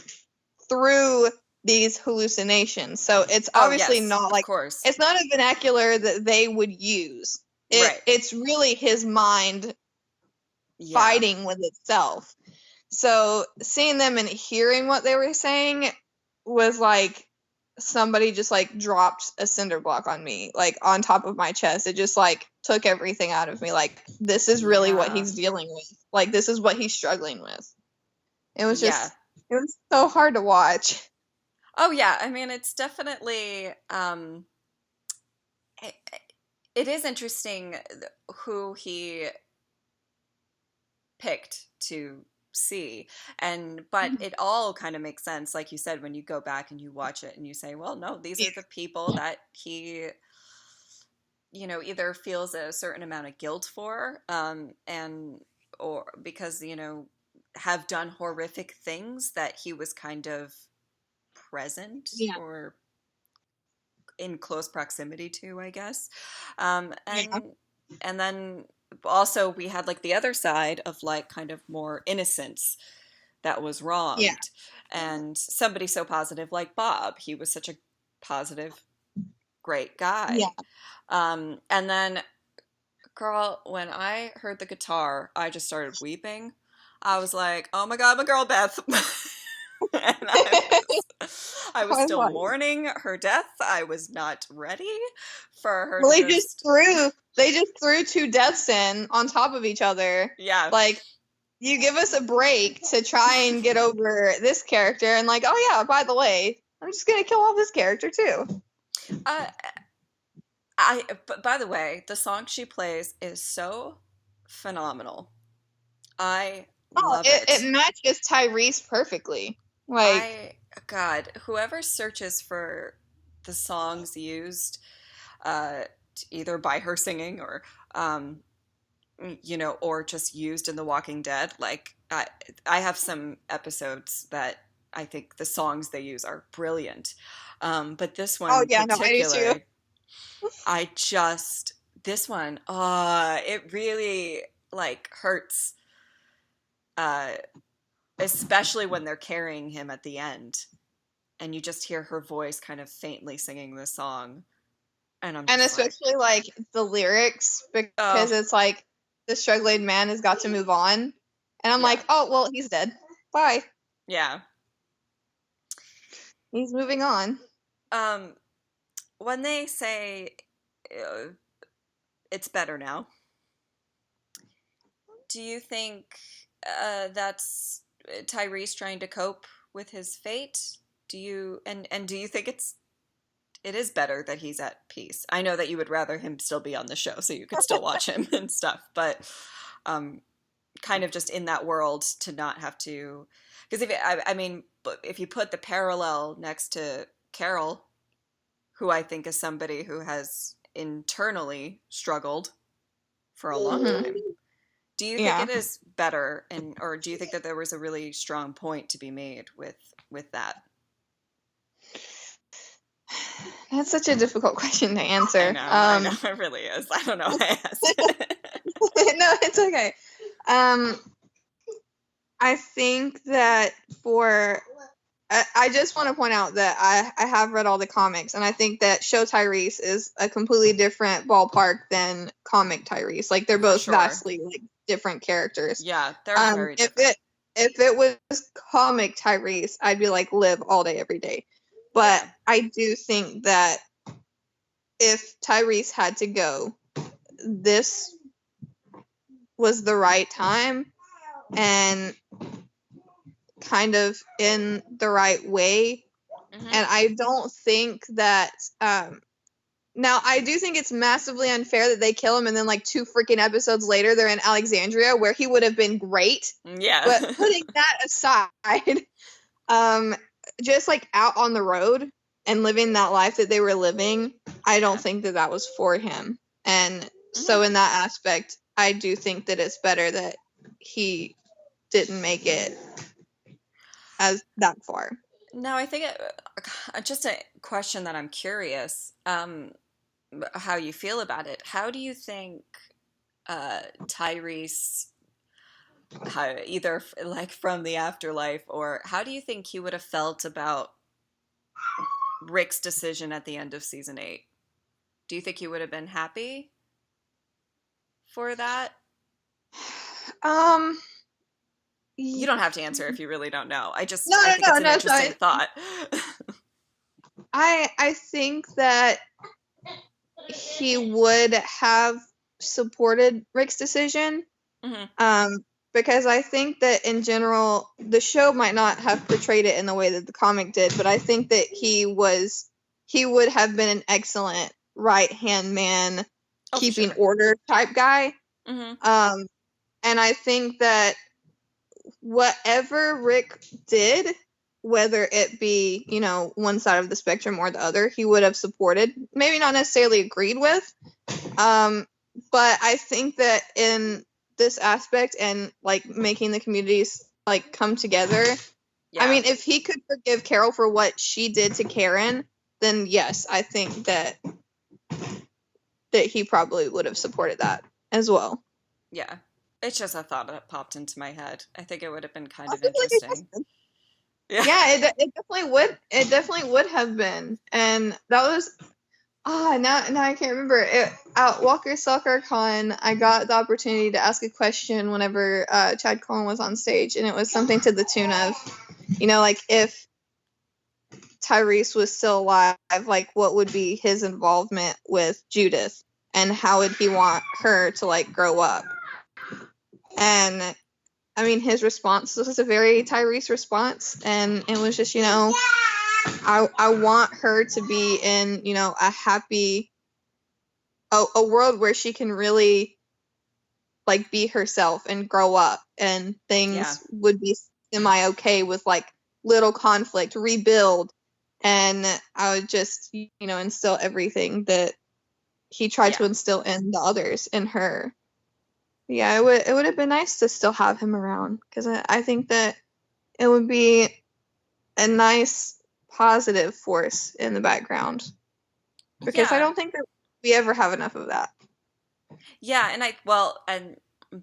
through these hallucinations. So it's Oh, obviously yes, not of like course. it's not a vernacular that they would use. Right. It's really his mind Yeah. fighting with itself. So seeing them and hearing what they were saying was like somebody just like dropped a cinder block on me, like on top of my chest. It just like took everything out of me. Like, this is really what Yeah. he's dealing with. Like, this is what he's struggling with. It was Yeah. it was so hard to watch. Oh, yeah. I mean, it's definitely, it, it is interesting who he picked to see, but it all kind of makes sense, like you said, when you go back and you watch it and you say, well, no, these are the people that he either feels a certain amount of guilt for, and or because have done horrific things that he was kind of present Yeah. or in close proximity to, I guess. Yeah. And then also we had like the other side of like kind of more innocence that was Yeah. wronged, and somebody so positive like Bob. He was such a positive, great guy. Yeah. And then, girl, when I heard the guitar, I just started weeping. I was like, oh my God, my girl Beth. And I was still mourning her death. I was not ready for her Well, to just. they just threw two deaths in on top of each other. Yeah. Like, you give us a break to try and get over this character, and like, oh yeah, by the way, I'm just gonna kill off this character too. But by the way, the song she plays is so phenomenal. I love it. It matches Tyrese perfectly. Like, God, whoever searches for the songs used, either by her singing or, or just used in The Walking Dead, like I have some episodes that I think the songs they use are brilliant. But this one oh in yeah, no, I do particular, too. This one, it really like hurts, uh, especially when they're carrying him at the end and you just hear her voice kind of faintly singing the song. And I'm And just like, especially like the lyrics, because oh, it's like the struggling man has got to move on. And I'm yeah, like, oh, well, he's dead. Bye. yeah. He's moving on. Um, when they say uh, it's better now, do you think that's Tyrese trying to cope with his fate? And do you think it is better that he's at peace? I know that you would rather him still be on the show so you could still watch him and stuff, but um, kind of just in that world to not have to, because I mean, if you put the parallel next to Carol, who I think is somebody who has internally struggled for a long Mhm. time. Do you think Yeah. it is better, or do you think that there was a really strong point to be made with that? That's such a difficult question to answer. I know, it really is. I don't know why I asked it. No, it's okay. I think that I just want to point out that I have read all the comics, and I think that show Tyrese is a completely different ballpark than comic Tyrese. Like they're both Sure. vastly like different characters. Yeah, they're very If different. it was comic Tyrese, I'd be like live all day every day. But Yeah. I do think that if Tyrese had to go, this was the right time and kind of in the right way. Mm-hmm. And I don't think that now I do think it's massively unfair that they kill him and then like 2 freaking episodes later they're in Alexandria where he would have been great. Yeah. But putting that aside, just like out on the road and living that life that they were living, I don't think that was for him. And so in that aspect, I do think that it's better that he didn't make it as that far. No, I think just a question that I'm curious how you feel about it. How do you think Tyrese, either like from the afterlife, or how do you think he would have felt about Rick's decision at the end of season 8? Do you think he would have been happy for that? You don't have to answer if you really don't know. I think it's an interesting thought. I think that he would have supported Rick's decision. Mm-hmm. Because I think that in general, the show might not have portrayed it in the way that the comic did, but I think that he would have been an excellent right hand man, keeping order type guy. Mm-hmm. And I think that whatever Rick did, whether it be, one side of the spectrum or the other, he would have supported. Maybe not necessarily agreed with. But I think that in this aspect and like making the communities like come together, I mean, if he could forgive Carol for what she did to Karen, then yes, I think that he probably would have supported that as well. Yeah. It's just a thought that popped into my head. I think it would have been kind of interesting. Yeah, it definitely would. It definitely would have been, and that was now I can't remember. At Walker Soccer Con, I got the opportunity to ask a question whenever Chad Cohen was on stage, and it was something to the tune of, like if Tyrese was still alive, like what would be his involvement with Judith, and how would he want her to like grow up? And I mean, his response was a very Tyrese response, and it was just, I want her to be in, a happy, a world where she can really, like, be herself and grow up, and things would be semi-okay with, like, little conflict, rebuild, and I would just, instill everything that he tried to instill in the others, in her. Yeah, it would have been nice to still have him around, because I think that it would be a nice positive force in the background. because I Yeah. don't think that we ever have enough of that. Yeah, and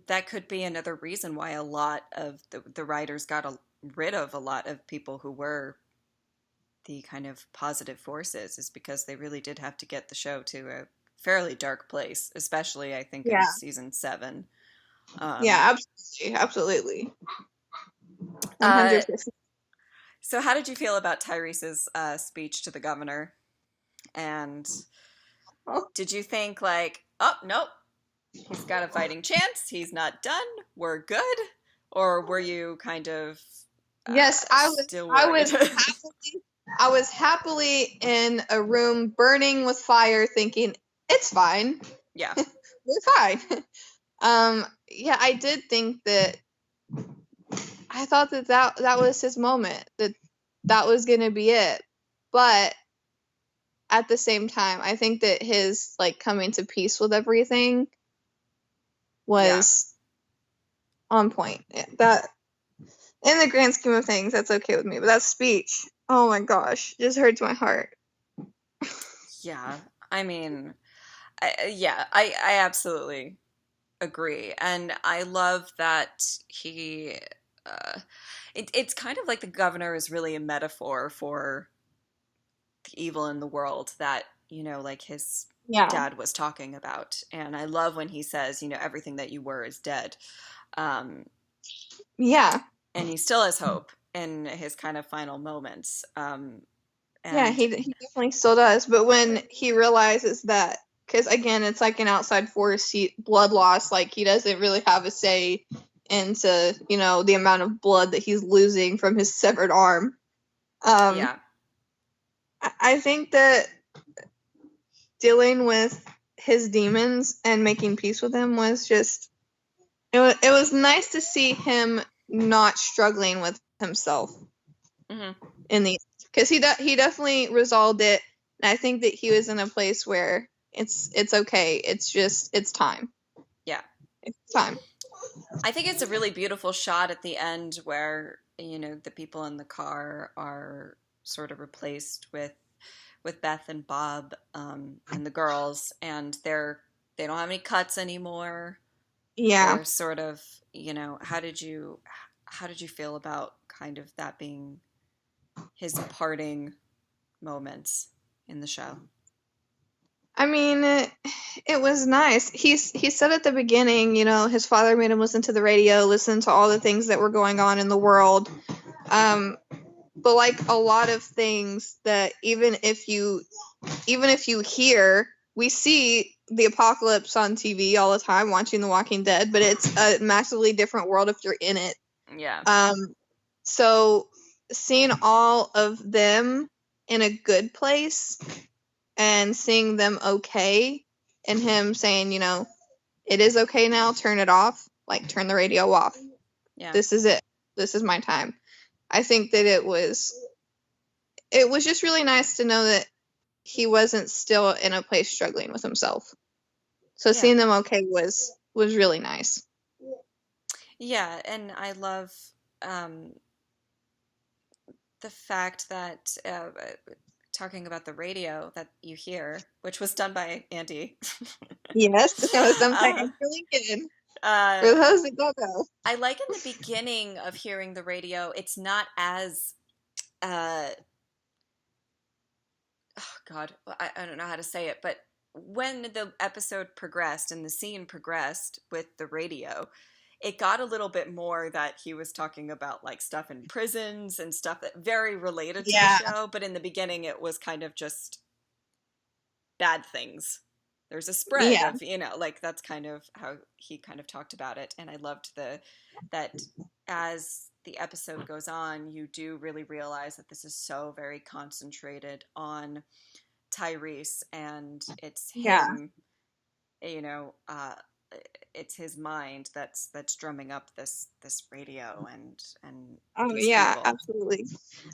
that could be another reason why a lot of the writers got rid of a lot of people who were the kind of positive forces, is because they really did have to get the show to a fairly dark place, especially I think in Yeah. season 7. Yeah, absolutely. Absolutely. Uh, 100%. so how did you feel about Tyrese's speech to the governor? And did you think like, oh, nope, he's got a fighting chance, he's not done, we're good? Or were you kind of Yes, still worried? I was happily in a room burning with fire thinking, it's fine. Yeah. We're fine. Yeah, I did think that I thought that was his moment, that was going to be it. But at the same time, I think that his like coming to peace with everything Yeah. was on point. That in the grand scheme of things, that's okay with me. But that speech, oh my gosh, just hurts my heart. Yeah. I mean, I absolutely agree. And I love that he, uh, it's kind of like the governor is really a metaphor for the evil in the world that, like his Yeah. dad was talking about. And I love when he says, everything that you were is dead. Um, Yeah. and he still has hope in his kind of final moments. Yeah, And he definitely still does. But when he realizes that, because again, it's like an outside force, blood loss, like he doesn't really have a say into, the amount of blood that he's losing from his severed arm. yeah, I think that dealing with his demons and making peace with them was just, it was nice to see him not struggling with himself hmm in the, because he definitely resolved it, and I think that he was in a place where it's okay. It's time. yeah. It's time. I think it's a really beautiful shot at the end where, the people in the car are sort of replaced with Beth and Bob, and the girls, and they don't have any cuts anymore. Yeah. They're sort of, how did you feel about kind of that being his parting moments in the show? I mean, it was nice. He said at the beginning, his father made him listen to the radio, listen to all the things that were going on in the world. But like a lot of things that even if you hear, we see the apocalypse on TV all the time, watching The Walking Dead, but it's a massively different world if you're in it. Yeah. So seeing all of them in a good place and seeing them okay, and him saying, it is okay now, turn it off, like turn the radio off. Yeah. This is it. This is my time. I think that it was just really nice to know that he wasn't still in a place struggling with himself. So Yeah. seeing them okay was really nice. Yeah, and I love the fact that talking about the radio that you hear, which was done by Andy. Yes, it was done by uh, Andrew Lincoln. uh, For those that don't know. I like in the beginning of hearing the radio, it's not as, oh God, I don't know how to say it, but when the episode progressed and the scene progressed with the radio, it got a little bit more that he was talking about like stuff in prisons and stuff that very related to the Yeah. show. But in the beginning, it was kind of just bad things. There's a spread Yeah. of, like that's kind of how he kind of talked about it. And I loved that as the episode goes on, you do really realize that this is so very concentrated on Tyrese, and it's Yeah. him, you know, uh, it's his mind that's drumming up this radio and Oh these yeah, people. absolutely.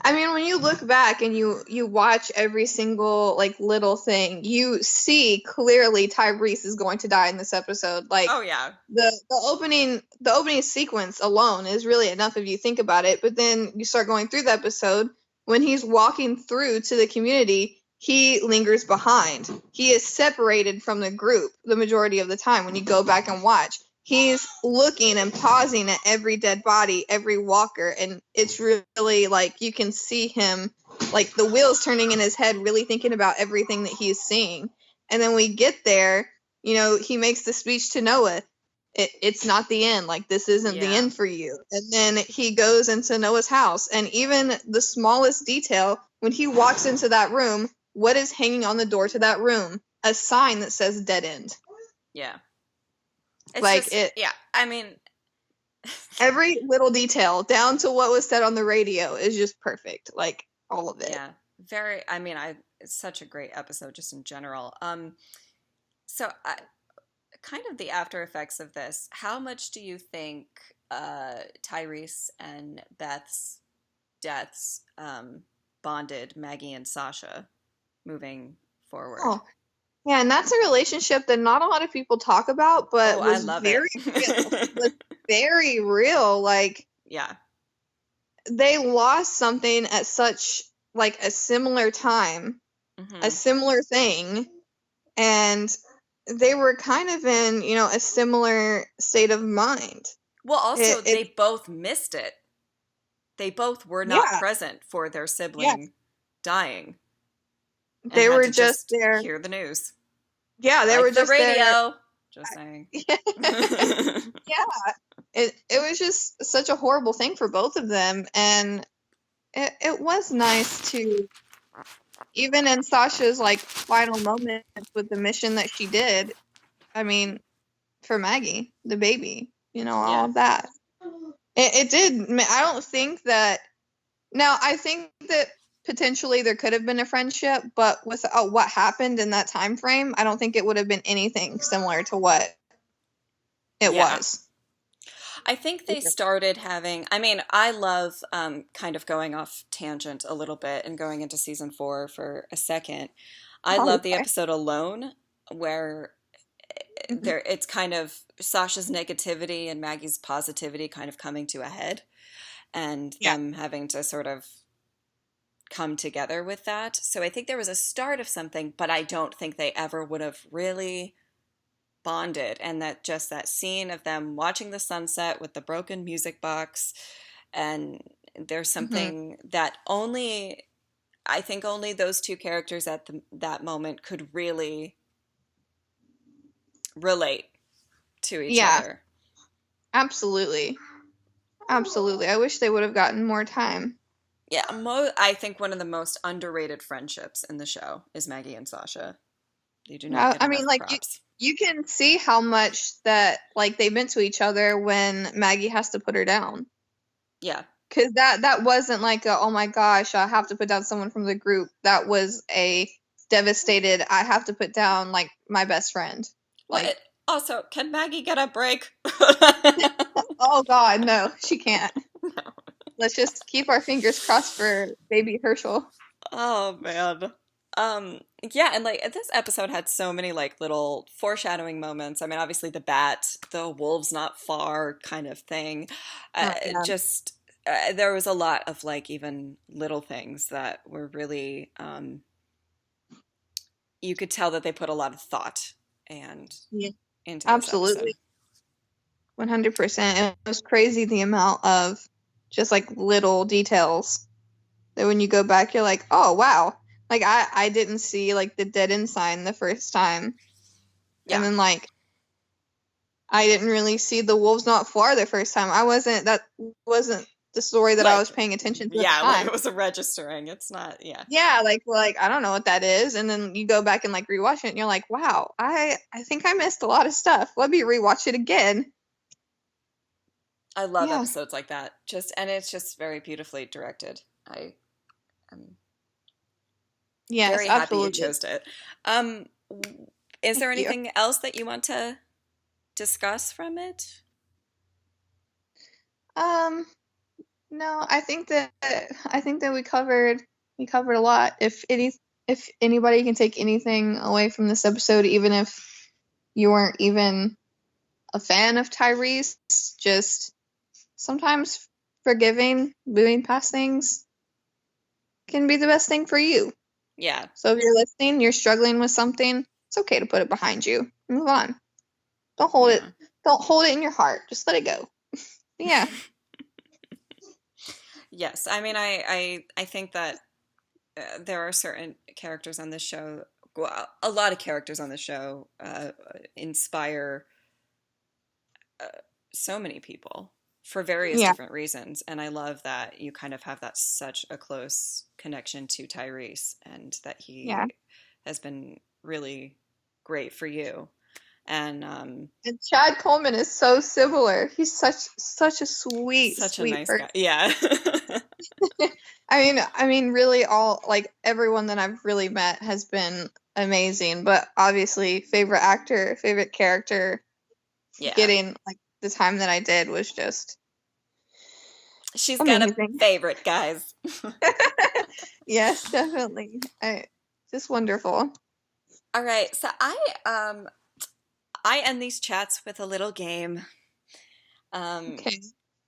I mean, when you look back and you watch every single like little thing, you see clearly Tyrese is going to die in this episode. Like Oh yeah, the opening sequence alone is really enough if you think about it. But then you start going through the episode when he's walking through to the community he lingers behind. He is separated from the group the majority of the time. When you go back and watch, he's looking and pausing at every dead body, every walker, and it's really like you can see him, like the wheels turning in his head, really thinking about everything that he's seeing. And then we get there, he makes the speech to Noah. It's not the end. Like, this isn't the end for you. And then he goes into Noah's house, and even the smallest detail, when he walks into that room, what is hanging on the door to that room? A sign that says dead end. Yeah. It's like just, yeah. I mean, every little detail down to what was said on the radio is just perfect. Like, all of it. Yeah. It's such a great episode just in general. So kind of the after effects of this, how much do you think Tyrese and Beth's deaths bonded Maggie and Sasha moving forward? Oh, yeah, and that's a relationship that not a lot of people talk about, but was very real. Was very real. Like, yeah, they lost something at such like a similar time, a similar thing, and they were kind of in, a similar state of mind. Well, also, they both missed it. They both were not present for their sibling dying. They were just there. Hear the news. Yeah, they were just the radio. There. Just saying. Yeah, it was just such a horrible thing for both of them, and it was nice to, even in Sasha's like final moments with the mission that she did. I mean, for Maggie, the baby, all of that. It did. I don't think that. Now, I think that potentially there could have been a friendship, but with what happened in that time frame, I don't think it would have been anything similar to what it was. I think they started having, I love kind of going off tangent a little bit and going into season 4 for a second. I love the episode Alone, where it's kind of Sasha's negativity and Maggie's positivity kind of coming to a head, and them having to sort of come together with that. So I think there was a start of something, but I don't think they ever would have really bonded. And that scene of them watching the sunset with the broken music box, and there's something that I think only those two characters at that moment could really relate to each other. Absolutely. I wish they would have gotten more time. Yeah, I think one of the most underrated friendships in the show is Maggie and Sasha. They do not get enough props. You can see how much that they meant to each other when Maggie has to put her down. Yeah. Because that wasn't like oh my gosh, I have to put down someone from the group. That was a devastated, I have to put down my best friend. Also, can Maggie get a break? Oh God, no, she can't. No. Let's just keep our fingers crossed for baby Herschel. Oh man. Yeah, and this episode had so many little foreshadowing moments. Obviously the wolves not far kind of thing. There was a lot of even little things that were really you could tell that they put a lot of thought into this absolutely episode. 100%. It was crazy the amount of just little details that when you go back you're like, oh wow, I didn't see the dead end sign the first time, and then I didn't really see the wolves not far the first time. That wasn't the story that I was paying attention to at the time. It was a registering. It's not, I don't know what that is, and then you go back and rewatch it and you're like, wow, I think I missed a lot of stuff. Let me rewatch it again. I love episodes like that. It's just very beautifully directed. I am very happy you chose it. Is there anything else that you want to discuss from it? No, I think that we covered a lot. If anybody can take anything away from this episode, even if you weren't even a fan of Tyrese, just sometimes forgiving, moving past things can be the best thing for you. Yeah. So if you're listening, you're struggling with something, it's okay to put it behind you. Move on. Don't hold it. Yeah. Don't hold it in your heart. Just let it go. Yeah. Yes. I mean, I think that there are certain characters on this show, well, a lot of characters on the show inspire so many people for various Yeah. different reasons. And I love that you kind of have that such a close connection to Tyrese and that Yeah. he has been really great for you. And And Chad Coleman is so similar. He's such a sweet, such a sweet nice guy. person. Yeah. I mean, really, all like everyone that I've really met has been amazing. But obviously, favorite actor, favorite character, Yeah. getting like the time that I did was just She's got a amazing. favorite, guys. Yes, definitely. Just wonderful. All right. So I end these chats with a little game. Um Okay.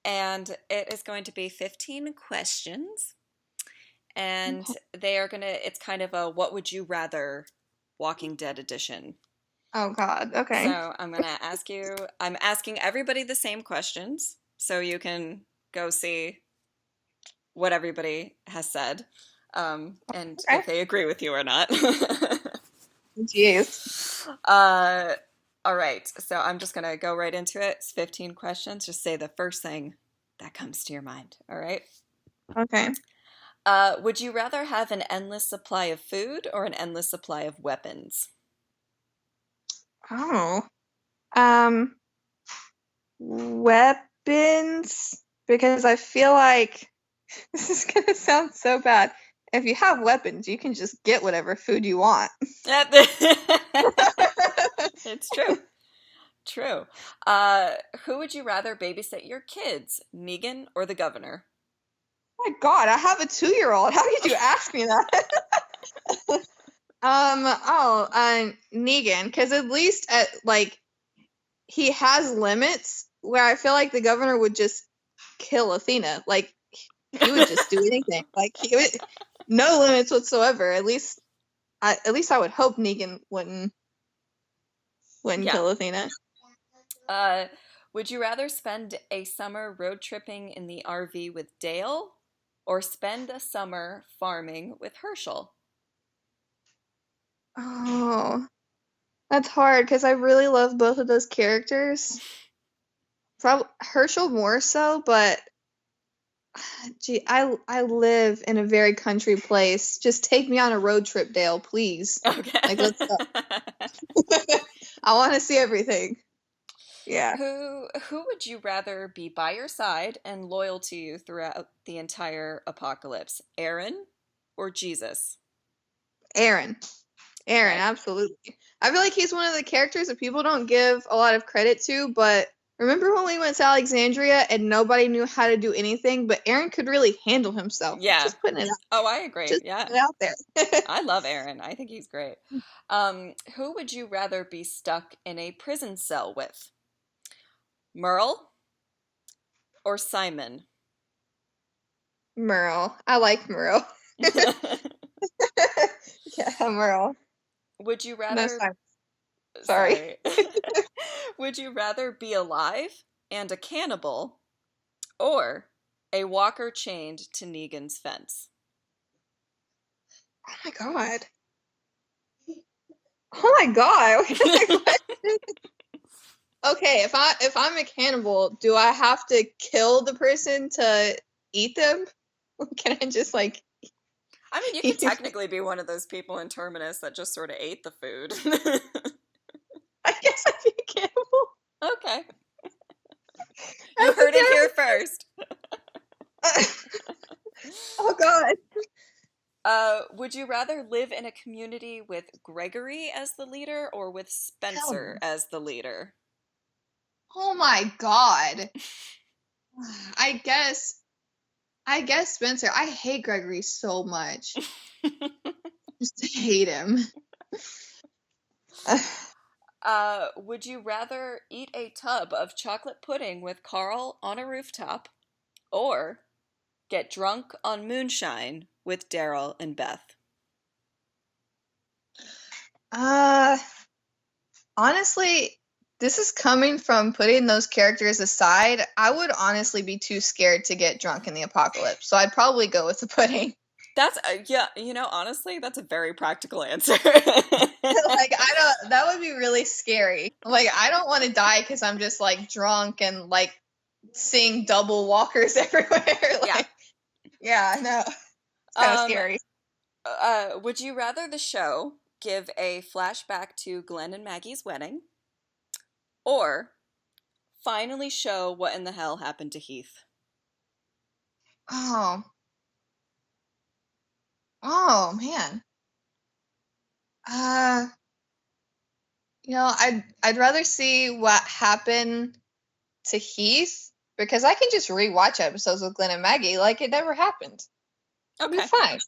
and it is going to be 15 questions. And they are gonna, it's kind of a what would you rather Walking Dead edition. Oh God. Okay. So I'm gonna ask you, I'm asking everybody the same questions so you can go see what everybody has said, and Okay. if they agree with you or not. Jeez. uh, all right, so I'm just gonna go right into it. It's 15 questions. Just say the first thing that comes to your mind. All right. Okay. Would you rather have an endless supply of food or an endless supply of weapons? Oh. Um. Weapons, because I feel like this is gonna sound so bad. If you have weapons, you can just get whatever food you want. It's true. True. Who would you rather babysit your kids, Negan or the governor? My God, I have a 2-year-old. How did you ask me that? Negan, because at least at like he has limits where I feel like the governor would just kill Athena. Like he would just do anything. Like he would no limits whatsoever. At least I would hope Negan wouldn't Yeah. kill Athena. Uh, would you rather spend a summer road tripping in the RV with Dale or spend a summer farming with Herschel? Oh, that's hard because I really love both of those characters. Probably Herschel more so, but gee, I live in a very country place. Just take me on a road trip, Dale, please. Like Okay. let's go. I want to see everything. Yeah. Who would you rather be by your side and loyal to you throughout the entire apocalypse? Aaron or Jesus? Aaron. Aaron, Okay. absolutely. I feel like he's one of the characters that people don't give a lot of credit to, but remember when we went to Alexandria and nobody knew how to do anything, but Aaron could really handle himself. Yeah. Just putting it out, Oh, I agree. just Yeah. putting it out there. I love Aaron. I think he's great. Who would you rather be stuck in a prison cell with? Merle or Simon? Merle. I like Merle. Yeah, Merle. Would you No, rather, sorry. sorry, would you rather be alive and a cannibal or a walker chained to Negan's fence? Oh my god. Oh my god. Okay, if I'm a cannibal, do I have to kill the person to eat them? Can I just like I mean, you could technically be one of those people in Terminus that just sort of ate the food. I guess I'd be a cannibal. Okay. You As a heard it here first. Oh god. Would you rather live in a community with Gregory as the leader or with Hell Spencer no. as the leader? Oh my god. I guess Spencer. I hate Gregory so much. Just hate him. Would you rather eat a tub of chocolate pudding with Carl on a rooftop or get drunk on moonshine with Daryl and Beth? Uh, honestly, this is coming from putting those characters aside. I would honestly be too scared to get drunk in the apocalypse, so I'd probably go with the pudding. That's yeah, honestly, that's a very practical answer. Like, I don't, that would be really scary. Like, I don't want to die because I'm just like drunk and like seeing double walkers everywhere. Yeah. Like, yeah, I know. It's kind of Um, scary. would you rather the show give a flashback to Glenn and Maggie's wedding, or finally show what in the hell happened to Heath? Oh, oh man. Uh, I'd rather see what happened to Heath because I can just rewatch episodes with Glenn and Maggie like it never happened. It'll be Okay. fine.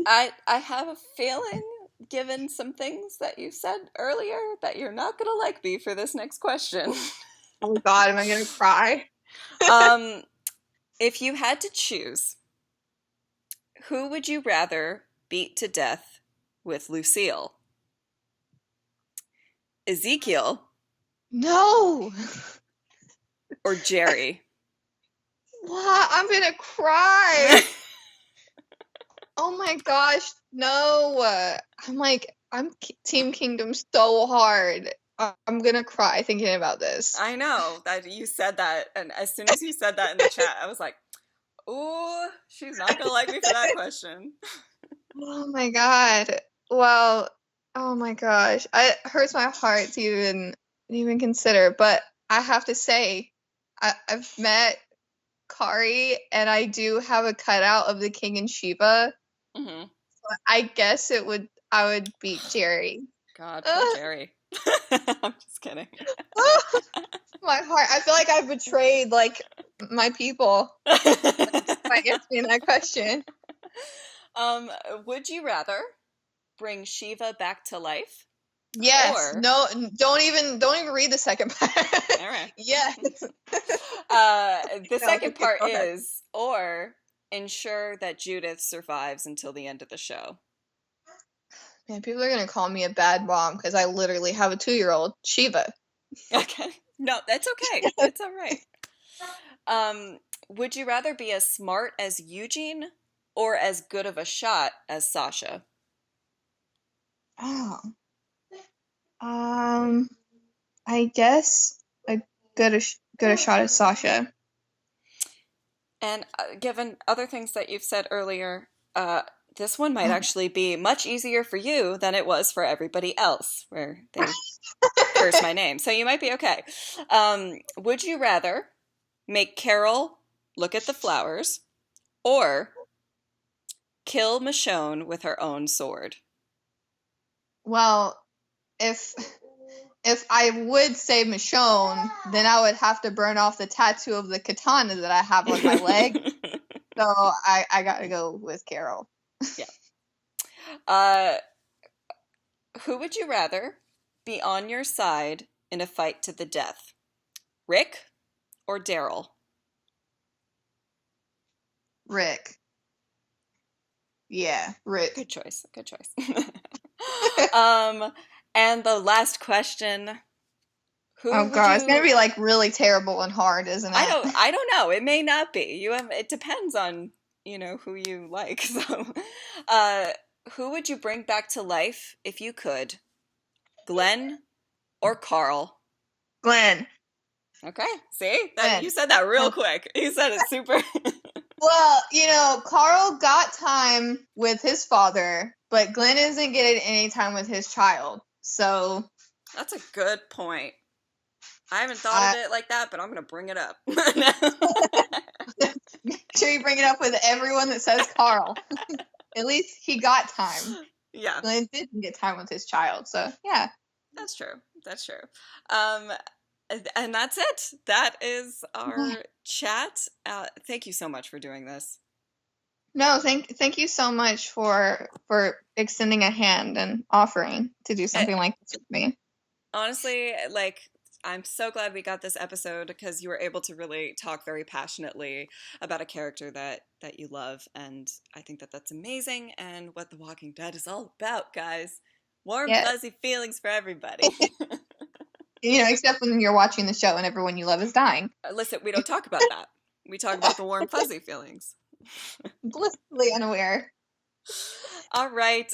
I have a feeling, given some things that you said earlier, that you're not gonna like me for this next question. Oh God, am I gonna cry? um, if you had to choose, who would you rather beat to death with Lucille? Ezekiel No. or Jerry? What? I'm gonna cry. Oh my gosh, no. I'm Team Kingdom so hard. I'm gonna cry thinking about this. I know that you said that, and as soon as you said that in the chat, I was like, "Ooh, she's not gonna like me for that question." Oh my God. Well, oh my gosh. It hurts my heart to even consider, but I have to say, I've met Kari and I do have a cutout of the King and Shiva. Mm-hmm. I guess I would beat Jerry. God, poor Jerry. I'm just kidding. My heart. I feel like I betrayed like my people by answering that question. Would you rather bring Shiva back to life? Yes. Or, No. Don't even read the second part. all right. Yes. The second okay, part go ahead. is, or ensure that Judith survives until the end of the show. Man, people are gonna call me a bad mom because I literally have a 2-year-old, Shiva. Okay. No, that's okay. It's all right. Would you rather be as smart as Eugene or as good of a shot as Sasha? Oh. I guess a good a shot at Sasha. And given other things that you've said earlier, this one might actually be much easier for you than it was for everybody else, where they cursed my name. So you might be okay. Would you rather make Carol look at the flowers or kill Michonne with her own sword? Well, if I would say Michonne, then I would have to burn off the tattoo of the katana that I have on my leg. So I gotta go with Carol. Yeah. Who would you rather be on your side in a fight to the death? Rick or Daryl? Rick. Yeah, Rick. Good choice. Good choice. And the last question. Oh God, it's gonna be like really terrible and hard, isn't it? I don't know. It may not be. It depends on, who you like. So, who would you bring back to life if you could? Glenn or Carl? Glenn. Okay. See? Glenn. You said that real quick. You said it super. Well, Carl got time with his father, but Glenn isn't getting any time with his child. So That's a good point. I haven't thought of it like that, but I'm going to bring it up. Make sure you bring it up with everyone that says Carl. At least he got time. Yeah. Glenn didn't get time with his child, so yeah. That's true. That's true. And that's it. That is our chat. Thank you so much for doing this. No, thank you so much for extending a hand and offering to do something like this with me. Honestly, like, I'm so glad we got this episode because you were able to really talk very passionately about a character that you love, and I think that that's amazing and what The Walking Dead is all about, guys. Warm, Yeah. fuzzy feelings for everybody. Except when you're watching the show and everyone you love is dying. Listen, we don't talk about that. We talk about the warm, fuzzy feelings. Blissfully unaware. All right,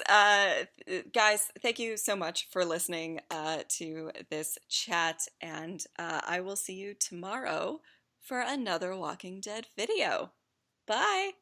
guys, thank you so much for listening to this chat, and I will see you tomorrow for another Walking Dead video. Bye!